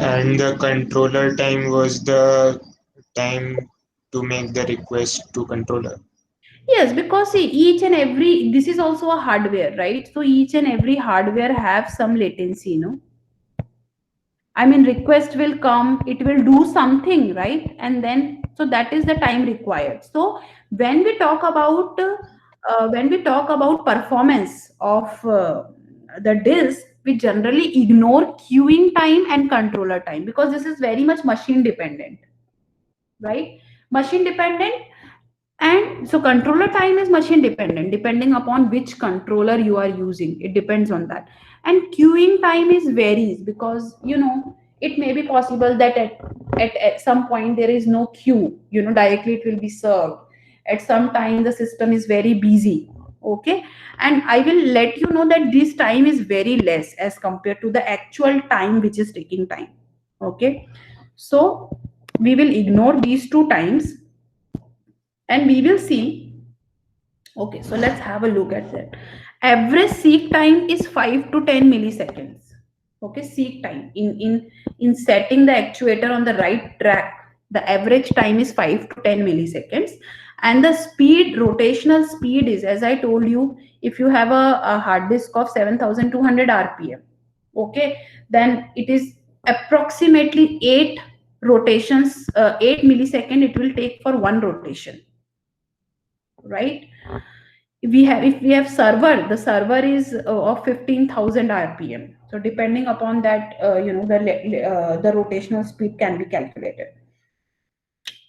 And the controller time was the time to make the request to controller. Yes, because see, each and every, this is also a hardware, right? So each and every hardware have some latency, I mean, request will come, it will do something, right? And then, so that is the time required. So when we talk about performance of the disk, we generally ignore queuing time and controller time because this is very much machine dependent, right? Machine dependent, and so controller time is machine dependent depending upon which controller you are using. It depends on that. And queuing time is varies because it may be possible that at some point there is no queue, directly it will be served. At some time the system is very busy. Okay, and I will let you know that this time is very less as compared to the actual time which is taking time. Okay, so we will ignore these two times and we will see. Okay, so let's have a look at that. Average seek time is 5 to 10 milliseconds. Okay, seek time in setting the actuator on the right track, the average time is 5 to 10 milliseconds. And the speed, rotational speed is, as I told you, if you have a hard disk of 7200 rpm, okay, then it is approximately 8 rotations, 8 millisecond it will take for one rotation, right? If we have server, the server is of 15,000 rpm. So depending upon that, the rotational speed can be calculated,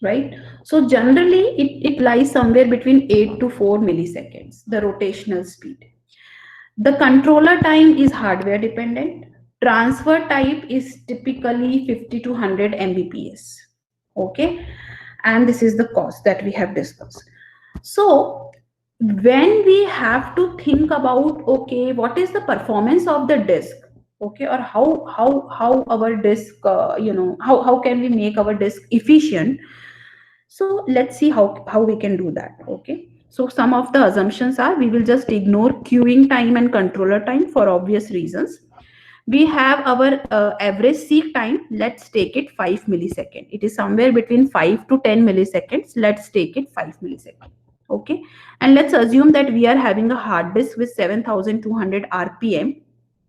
right? So generally it lies somewhere between 8 to 4 milliseconds, the rotational speed. The controller time is hardware dependent. Transfer type is typically 50 to 100 mbps. Okay, and this is the cost that we have discussed. So when we have to think about, okay, what is the performance of the disk, okay, or how our disk, how can we make our disk efficient? So let's see how we can do that. Okay, so some of the assumptions are, we will just ignore queuing time and controller time for obvious reasons. We have our average seek time. Let's take it 5 millisecond. It is somewhere between 5 to 10 milliseconds. Let's take it 5 milliseconds. Okay, and let's assume that we are having a hard disk with 7200 rpm.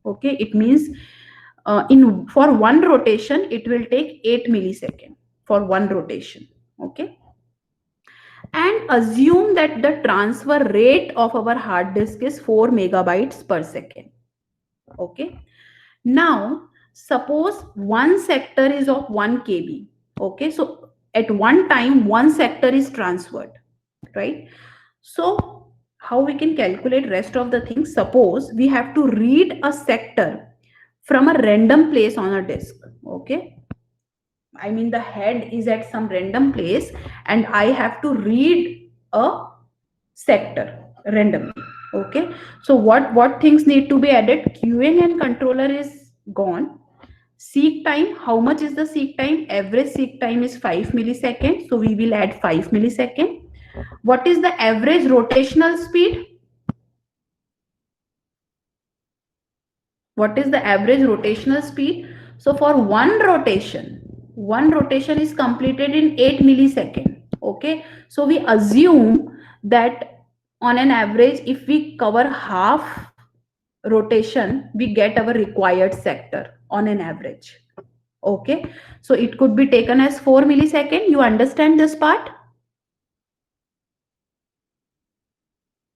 Okay, it means for one rotation it will take 8 millisecond for one rotation. Okay, and assume that the transfer rate of our hard disk is 4 megabytes per second. Okay, now suppose one sector is of 1 kb. Okay, so at one time one sector is transferred, right? So how we can calculate rest of the things? Suppose we have to read a sector from a random place on a disk. Okay, I mean the head is at some random place and I have to read a sector randomly. Okay, so what things need to be added? Queuing and controller is gone. Seek time, how much is the seek time? Average seek time is 5 milliseconds, so we will add 5 milliseconds. What is the average rotational speed? What is the average rotational speed? So for one rotation is completed in 8 milliseconds. Okay, so we assume that on an average, if we cover half rotation, we get our required sector on an average. Okay, so it could be taken as 4 milliseconds. You understand this part?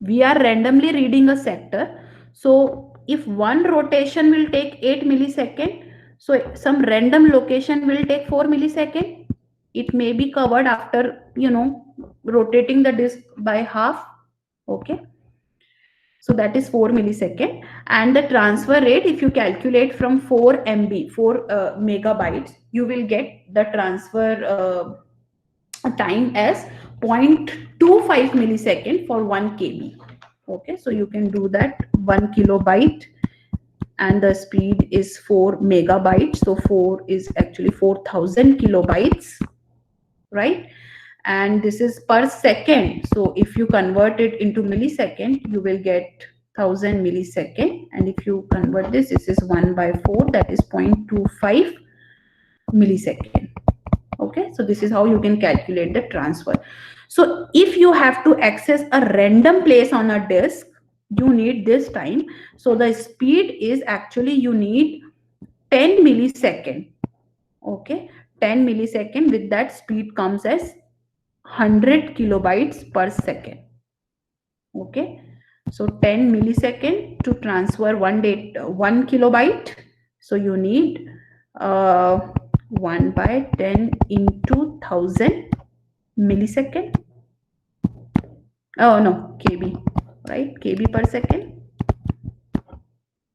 We are randomly reading a sector. So if one rotation will take 8 milliseconds, so some random location will take 4 milliseconds. It may be covered after, rotating the disk by half. Okay, so that is 4 millisecond. And the transfer rate, if you calculate from 4 MB, 4 megabytes, you will get the transfer time as 0.25 millisecond for 1 KB. Okay, so you can do that. 1 kilobyte and the speed is 4 megabytes. So 4 is actually 4000 kilobytes, right? And this is per second. So if you convert it into millisecond, you will get 1000 millisecond. And if you convert this is 1 by 4, that is 0.25 millisecond. Okay, so this is how you can calculate the transfer. So if you have to access a random place on a disk, you need this time. So the speed is actually, you need 10 millisecond. Okay, 10 millisecond, with that speed comes as 100 kilobytes per second. Okay, so 10 millisecond to transfer 1 kilobyte. So you need 1 by 10 into 1000 millisecond. Oh no, kb, right? Kb per second.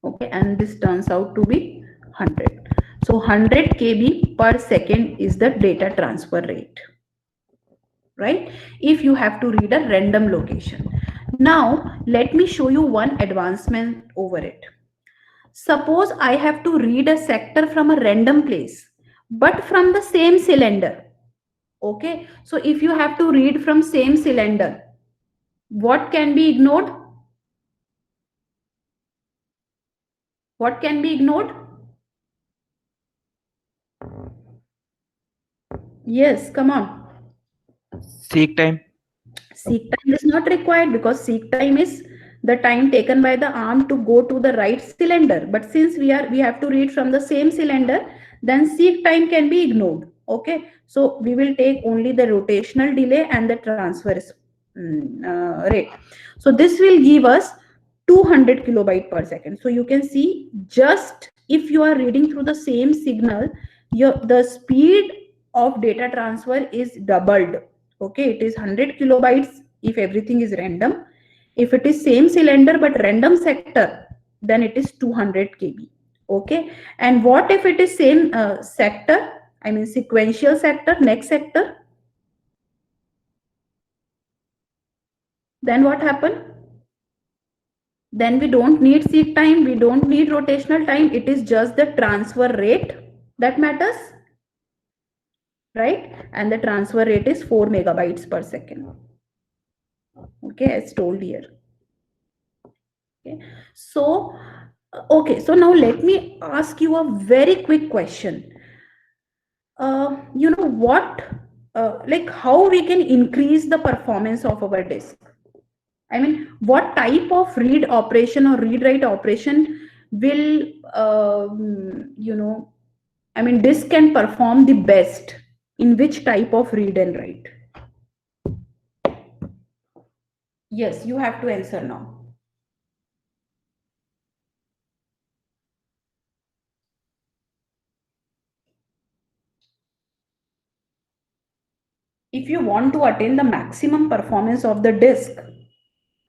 Okay, and this turns out to be 100. So 100 kb per second is the data transfer rate, right? If you have to read a random location. Now let me show you one advancement over it. Suppose I have to read a sector from a random place, but from the same cylinder. Okay, so if you have to read from same cylinder, what can be ignored? What can be ignored? Yes, come on. Seek time. Seek time is not required, because seek time is the time taken by the arm to go to the right cylinder. But since we have to read from the same cylinder, then seek time can be ignored. Okay, so we will take only the rotational delay and the transfer rate. So this will give us 200 kilobyte per second. So you can see, just if you are reading through the same signal, the speed of data transfer is doubled. Okay, it is 100 kilobytes if everything is random. If it is same cylinder but random sector, then it is 200 kb. Okay, and what if it is same sector, I mean sequential sector, next sector? Then what happened? Then we don't need seek time, we don't need rotational time. It is just the transfer rate that matters, right? And the transfer rate is 4 megabytes per second. Okay, as told here. Okay, so now let me ask you a very quick question. You know what, like how we can increase the performance of our disk? I mean, what type of read operation or read write operation will, you know, I mean, disk can perform the best in which type of read and write? Yes, you have to answer now. If you want to attain the maximum performance of the disk,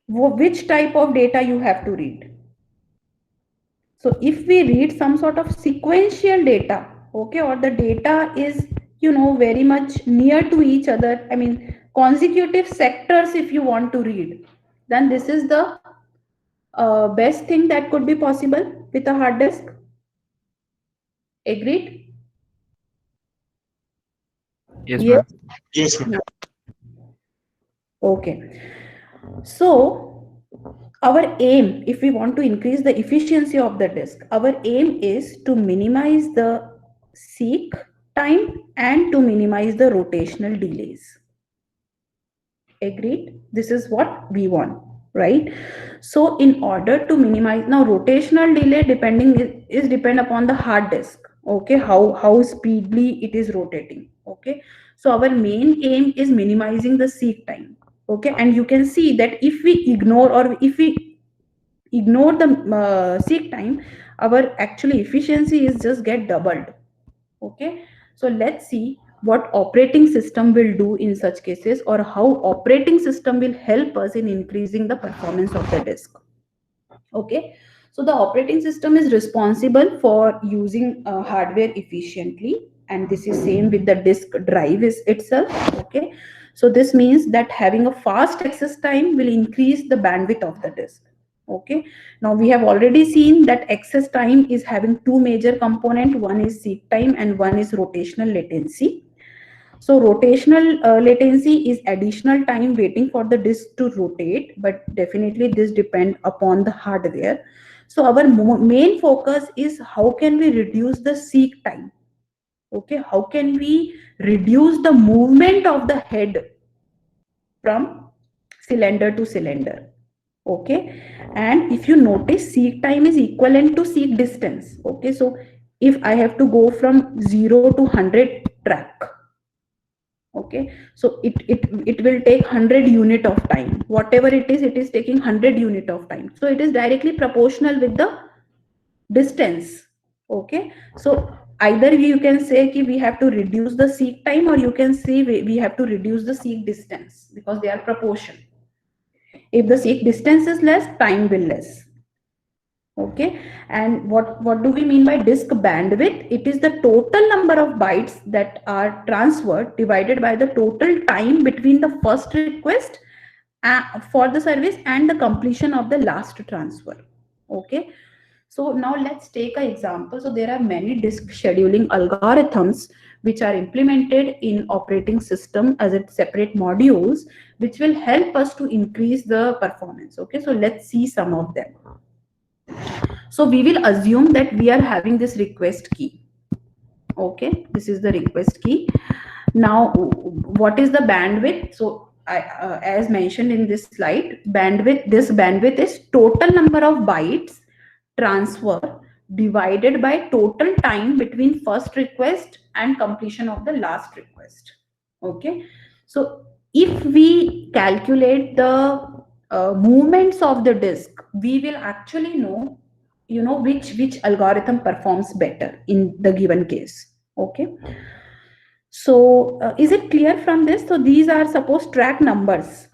which type of data you have to read? So if we read some sort of sequential data, okay, or the data is, you know, very much near to each other, I mean consecutive sectors, if you want to read, then this is the best thing that could be possible with a hard disk. Agreed? Yes, Yes. ma'am. Yes, ma'am. Okay. So our aim, if we want to increase the efficiency of the disk, our aim is to minimize the seek time and to minimize the rotational delays. Agreed? This is what we want, right? So in order to minimize, now rotational delay depend upon the hard disk. Okay, how speedily it is rotating. Okay, so our main aim is minimizing the seek time. Okay, and you can see that if we ignore the seek time, our actually efficiency is just get doubled. Okay, so let's see what operating system will do in such cases, or how operating system will help us in increasing the performance of the disk. Okay, so the operating system is responsible for using hardware efficiently, and this is same with the disk drive itself. Okay, so this means that having a fast access time will increase the bandwidth of the disk. Okay, now we have already seen that access time is having two major components. One is seek time and one is rotational latency. So rotational latency is additional time waiting for the disk to rotate, but definitely this depends upon the hardware. So our main focus is how can we reduce the seek time? Okay, how can we reduce the movement of the head from cylinder to cylinder? Okay, and if you notice, seek time is equivalent to seek distance. Okay, so if I have to go from 0 to 100 track. Okay, so it will take 100 unit of time. Whatever it is taking 100 unit of time. So it is directly proportional with the distance. Okay, so either you can say ki we have to reduce the seek time, or you can say we have to reduce the seek distance, because they are proportional. If the seek distance is less, time will less. Okay, and what do we mean by disk bandwidth? It is the total number of bytes that are transferred divided by the total time between the first request for the service and the completion of the last transfer. Okay, so now let's take an example. So there are many disk scheduling algorithms which are implemented in operating system as a separate modules, which will help us to increase the performance. Okay, so let's see some of them. So we will assume that we are having this request key. Okay, this is the request key. Now, what is the bandwidth? So as mentioned in this slide, this bandwidth is total number of bytes transfer divided by total time between first request and completion of the last request. Okay, so if we calculate the movements of the disk, we will actually know, which algorithm performs better in the given case. Okay, so is it clear from this? So these are suppose track numbers.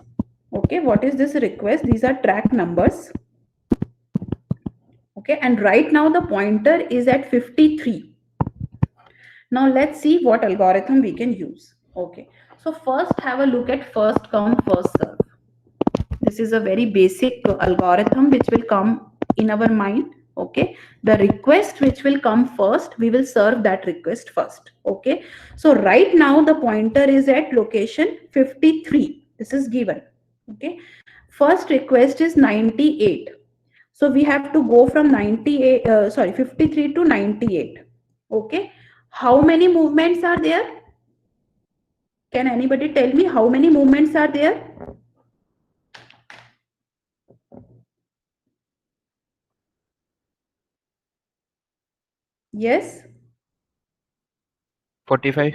Okay, what is this request? These are track numbers. Okay, and right now the pointer is at 53. Now let's see what algorithm we can use. Okay, so first have a look at first come first serve. This is a very basic algorithm which will come in our mind. Okay, the request which will come first, we will serve that request first. Okay, so right now the pointer is at location 53. This is given. Okay, first request is 98. So we have to go from 53 to 98. Okay, how many movements are there? Can anybody tell me how many movements are there? Yes, 45.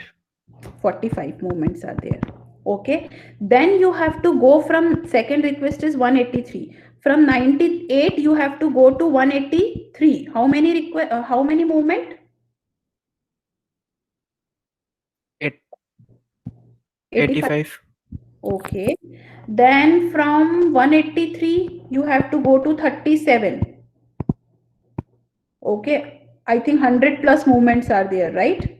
45 movements are there. Okay, then you have to go from second request is 183. From 98 you have to go to 183. How many movement? 85. Okay, then from 183 you have to go to 37. Okay, I think 100 plus movements are there, right?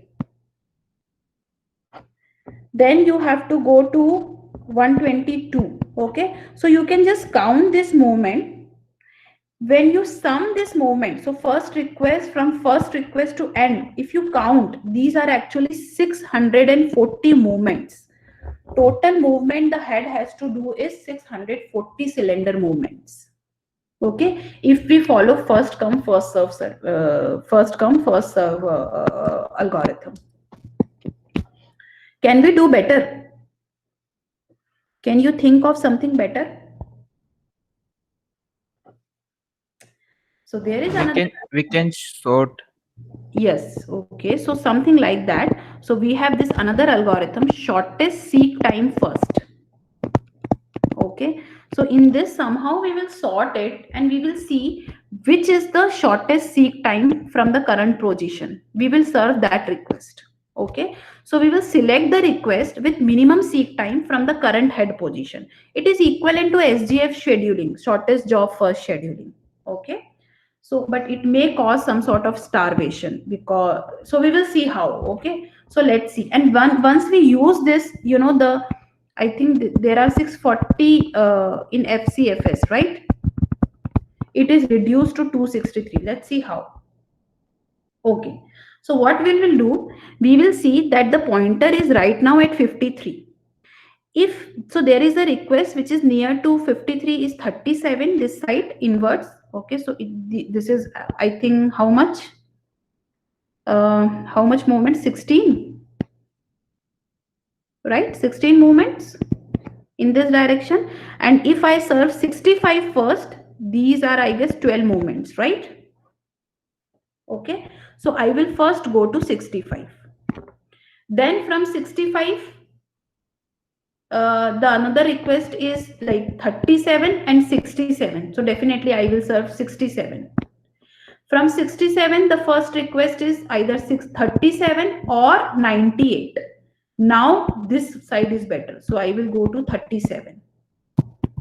Then you have to go to 122. Okay, so you can just count this movement. When you sum this movement, so first request to end, if you count, these are actually 640 movements. Total movement the head has to do is 640 cylinder movements. Okay, if we follow first come first serve algorithm, can we do better? Can you think of something better? So there is another. We can sort. Yes. Okay. So something like that. So we have this another algorithm, shortest seek time first. Okay. So in this somehow we will sort it and we will see which is the shortest seek time from the current position. We will serve that request. Okay. So we will select the request with minimum seek time from the current head position. It is equivalent to SJF scheduling, shortest job first scheduling. Okay. So but it may cause some sort of starvation, because so we will see how. Okay, so let's see. And once we use this, I think there are 640 in FCFS, right? It is reduced to 263. Let's see how. Okay, so what we will do, we will see that the pointer is right now at 53. If so, there is a request which is near to 53 is 37, this side inwards. Okay, so this is, I think, how much movement? 16, right? 16 movements in this direction. And if I serve 65 first, these are, I guess, 12 movements, right? Okay, So I will first go to 65. Then from 65, the another request is like 37 and 67. So definitely I will serve 67. From 67, the first request is either 637 or 98. Now this side is better. So I will go to 37.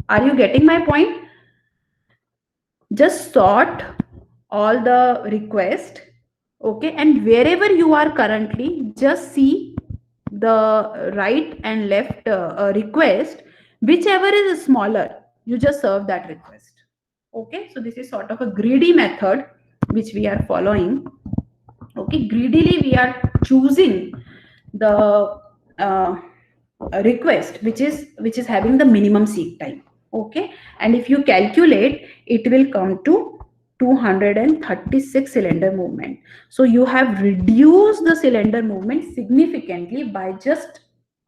Are you getting my point? Just sort all the request. Okay. And wherever you are currently, just see the right and left request. Whichever is smaller, you just serve that request. Okay. So this is sort of a greedy method which we are following. Okay, greedily we are choosing the request which is having the minimum seek time. Okay, and if you calculate, it will come to 236 cylinder movement. So you have reduced the cylinder movement significantly by just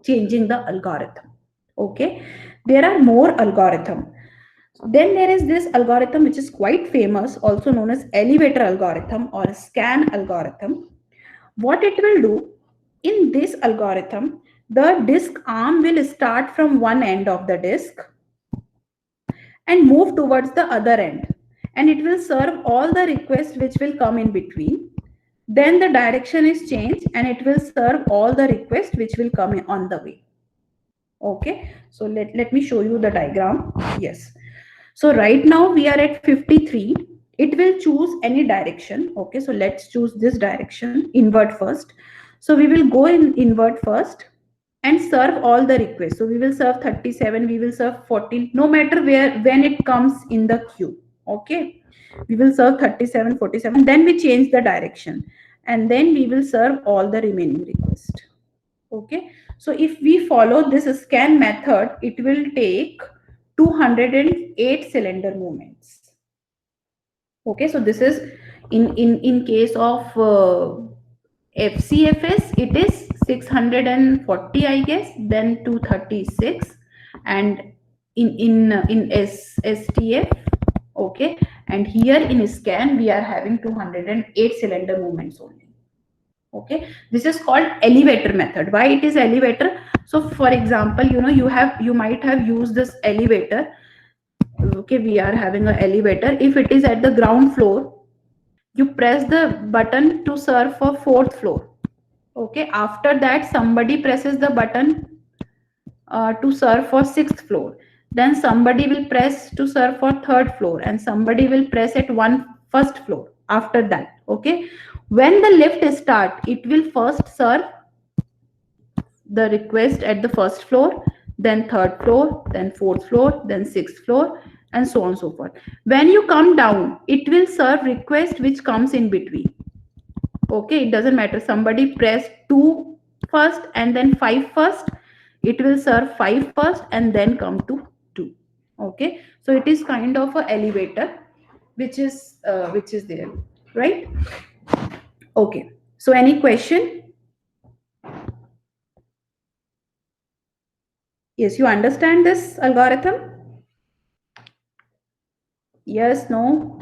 changing the algorithm. Okay, there are more algorithm. Then there is this algorithm which is quite famous, also known as elevator algorithm or scan algorithm. What it will do, in this algorithm, the disk arm will start from one end of the disk and move towards the other end, and it will serve all the requests which will come in between. Then the direction is changed and it will serve all the requests which will come in on the way. Okay, so let me show you the diagram. Yes. So right now we are at 53. It will choose any direction. Okay, so let's choose this direction, invert first. So we will go in invert first and serve all the requests. So we will serve 37, we will serve 14, no matter when it comes in the queue. Okay, we will serve 37, 47, then we change the direction and then we will serve all the remaining requests. Okay, so if we follow this scan method, it will take 208 cylinder movements. Okay, so this is in case of FCFS, it is 640, I guess, then 236, and in STF, okay, and here in scan we are having 208 cylinder movements only. Okay, this is called elevator method. Why it is elevator? So for example, you might have used this elevator. Okay, we are having an elevator. If it is at the ground floor, you press the button to serve for 4th floor. Okay, after that somebody presses the button to serve for 6th floor. Then somebody will press to serve for 3rd floor, and somebody will press at 1st floor after that. Okay, when the lift start, it will first serve the request at the 1st floor, then 3rd floor, then 4th floor, then 6th floor, and so on and so forth. When you come down, it will serve request which comes in between. Okay, it doesn't matter, somebody press 2 first and then 5 first, it will serve 5 first and then come to 2. Okay, so it is kind of a elevator which is there, right? Okay, so any question? Yes, you understand this algorithm? Yes, no?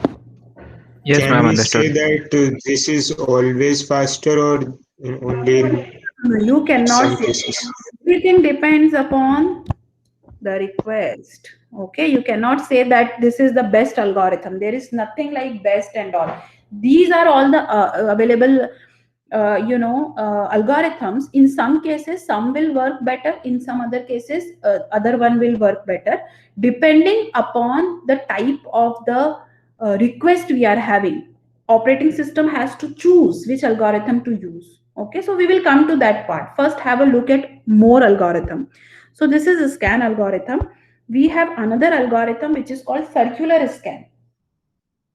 Yes, Can ma'am, we understood. say that this is always faster or only in No, you cannot some say. cases? Everything depends upon the request. Okay, you cannot say that this is the best algorithm. There is nothing like best and all. These are all the available algorithms. In some cases some will work better, in some other cases other one will work better, depending upon the type of the request we are having. Operating system has to choose which algorithm to use. Okay, so we will come to that part. First have a look at more algorithm. So this is a scan algorithm. We have another algorithm which is called circular scan.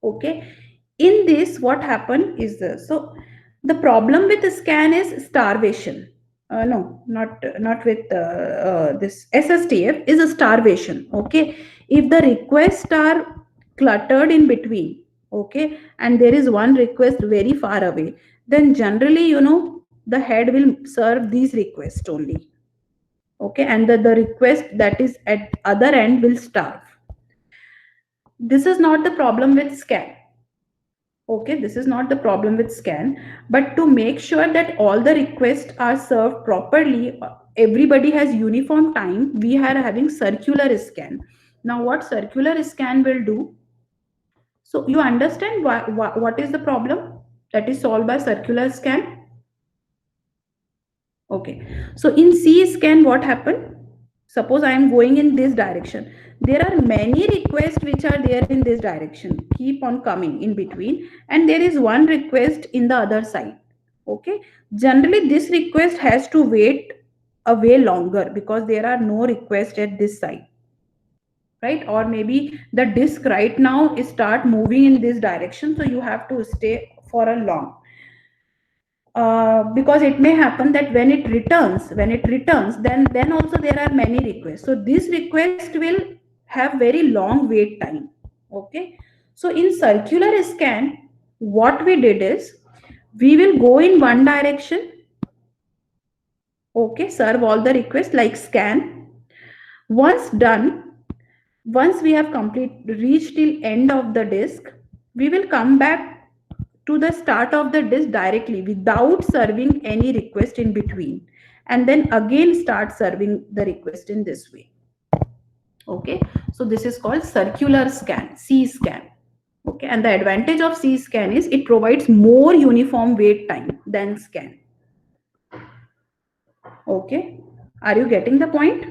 Okay, in this what happened is this. So the problem with the scan is starvation. No, not with this SSTF is a starvation. Okay, if the requests are cluttered in between, okay, and there is one request very far away, then generally the head will serve these requests only. Okay, and the request that is at other end will starve. This is not the problem with scan. Okay, this is not the problem with scan, but to make sure that all the requests are served properly, everybody has uniform time, we are having circular scan. Now what circular scan will do? So you understand what is the problem that is solved by circular scan? Okay, so in C scan, what happened? Suppose I am going in this direction. There are many requests which are there in this direction, keep on coming in between, and there is one request in the other side. Okay, generally this request has to wait a way longer because there are no requests at this side, right? Or maybe the disk right now is start moving in this direction, so you have to stay for a long. Because it may happen that when it returns, then also there are many requests. So this request will have very long wait time. Okay. So in circular scan, what we did is we will go in one direction. Okay. Serve all the requests like scan. Once done, once we have reached till end of the disk, we will come back to the start of the disk directly without serving any request in between, and then again start serving the request in this way. Okay, so this is called circular scan, C scan. Okay, and the advantage of C scan is it provides more uniform wait time than scan. Okay, are you getting the point?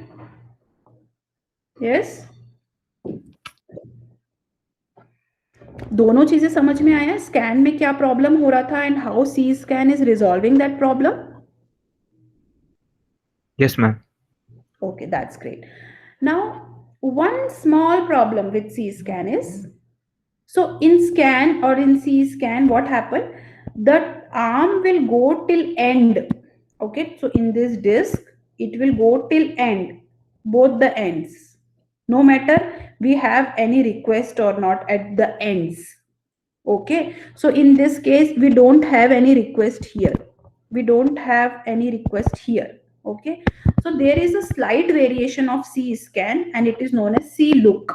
Yes. दोनों चीजें समझ में आया? Scan में क्या problem हो रहा था and how C scan is resolving that problem? Yes, ma'am. Okay, that's great. Now, one small problem with C scan is, so in scan or in C scan, what happened? The arm will go till end. Okay, so in this disk, it will go till end, both the ends. No matter we have any request or not at the ends. Okay, so in this case, we don't have any request here. We don't have any request here. Okay, so there is a slight variation of C scan and it is known as C look.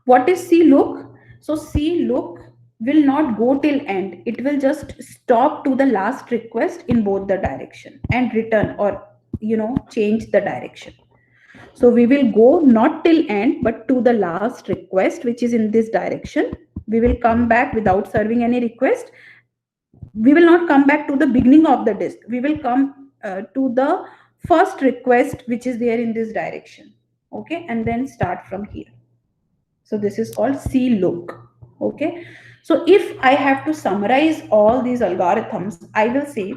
What is C look? So C look will not go till end. It will just stop to the last request in both the direction and return, or change the direction. So we will go not till end but to the last request, which is in this direction. We will come back without serving any request. We will not come back to the beginning of the disk. We will come to the first request which is there in this direction. Okay, and then start from here. So this is called C look. Okay, so if I have to summarize all these algorithms, I will say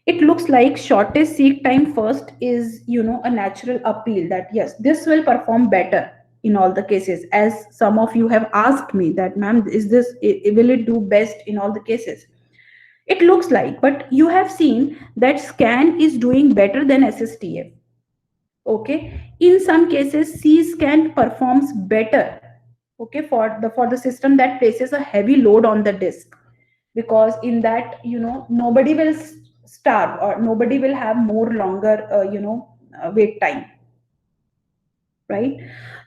it looks like shortest seek time first is a natural appeal that yes, this will perform better in all the cases, as some of you have asked me that, ma'am, will it do best in all the cases? It looks like, but you have seen that scan is doing better than SSTF. Okay, in some cases C scan performs better, okay, for the system that places a heavy load on the disk, because in that nobody will starve or nobody will have more longer wait time, right?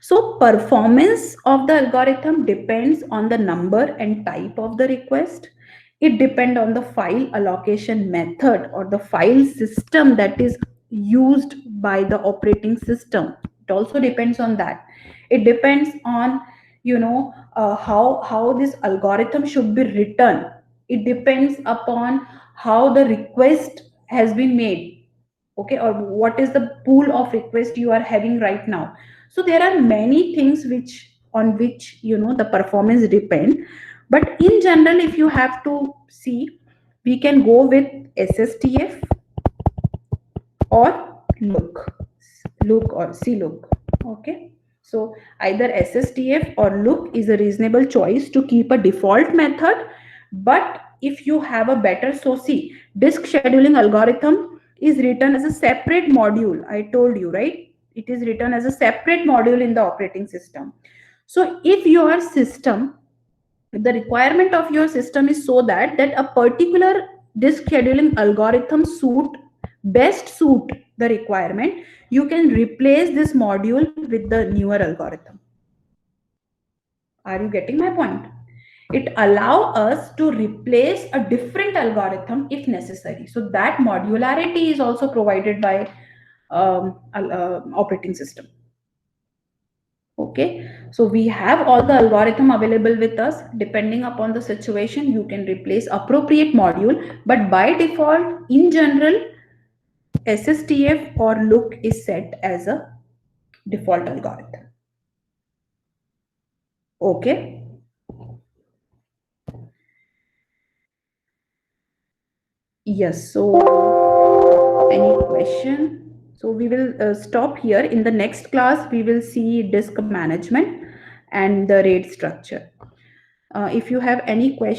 So performance of the algorithm depends on the number and type of the request. It depends on the file allocation method or the file system that is used by the operating system. It also depends on that. It depends on how this algorithm should be written. It depends upon how the request has been made, okay, or what is the pool of request you are having right now. So there are many things on which the performance depend, but in general, if you have to see, we can go with SSTF or look or C look. Okay, so either SSTF or look is a reasonable choice to keep a default method. But if you have a better, so see, disk scheduling algorithm is written as a separate module. I told you, right? It is written as a separate module in the operating system. So if your system, the requirement of your system is so that a particular disk scheduling algorithm best suit the requirement, you can replace this module with the newer algorithm. Are you getting my point? It allows us to replace a different algorithm if necessary. So that modularity is also provided by operating system. Okay, so we have all the algorithm available with us. Depending upon the situation, you can replace appropriate module, but by default, in general, SSTF or look is set as a default algorithm. Okay. Yes, so any question? So we will stop here. In the next class, we will see disk management and the RAID structure. If you have any question,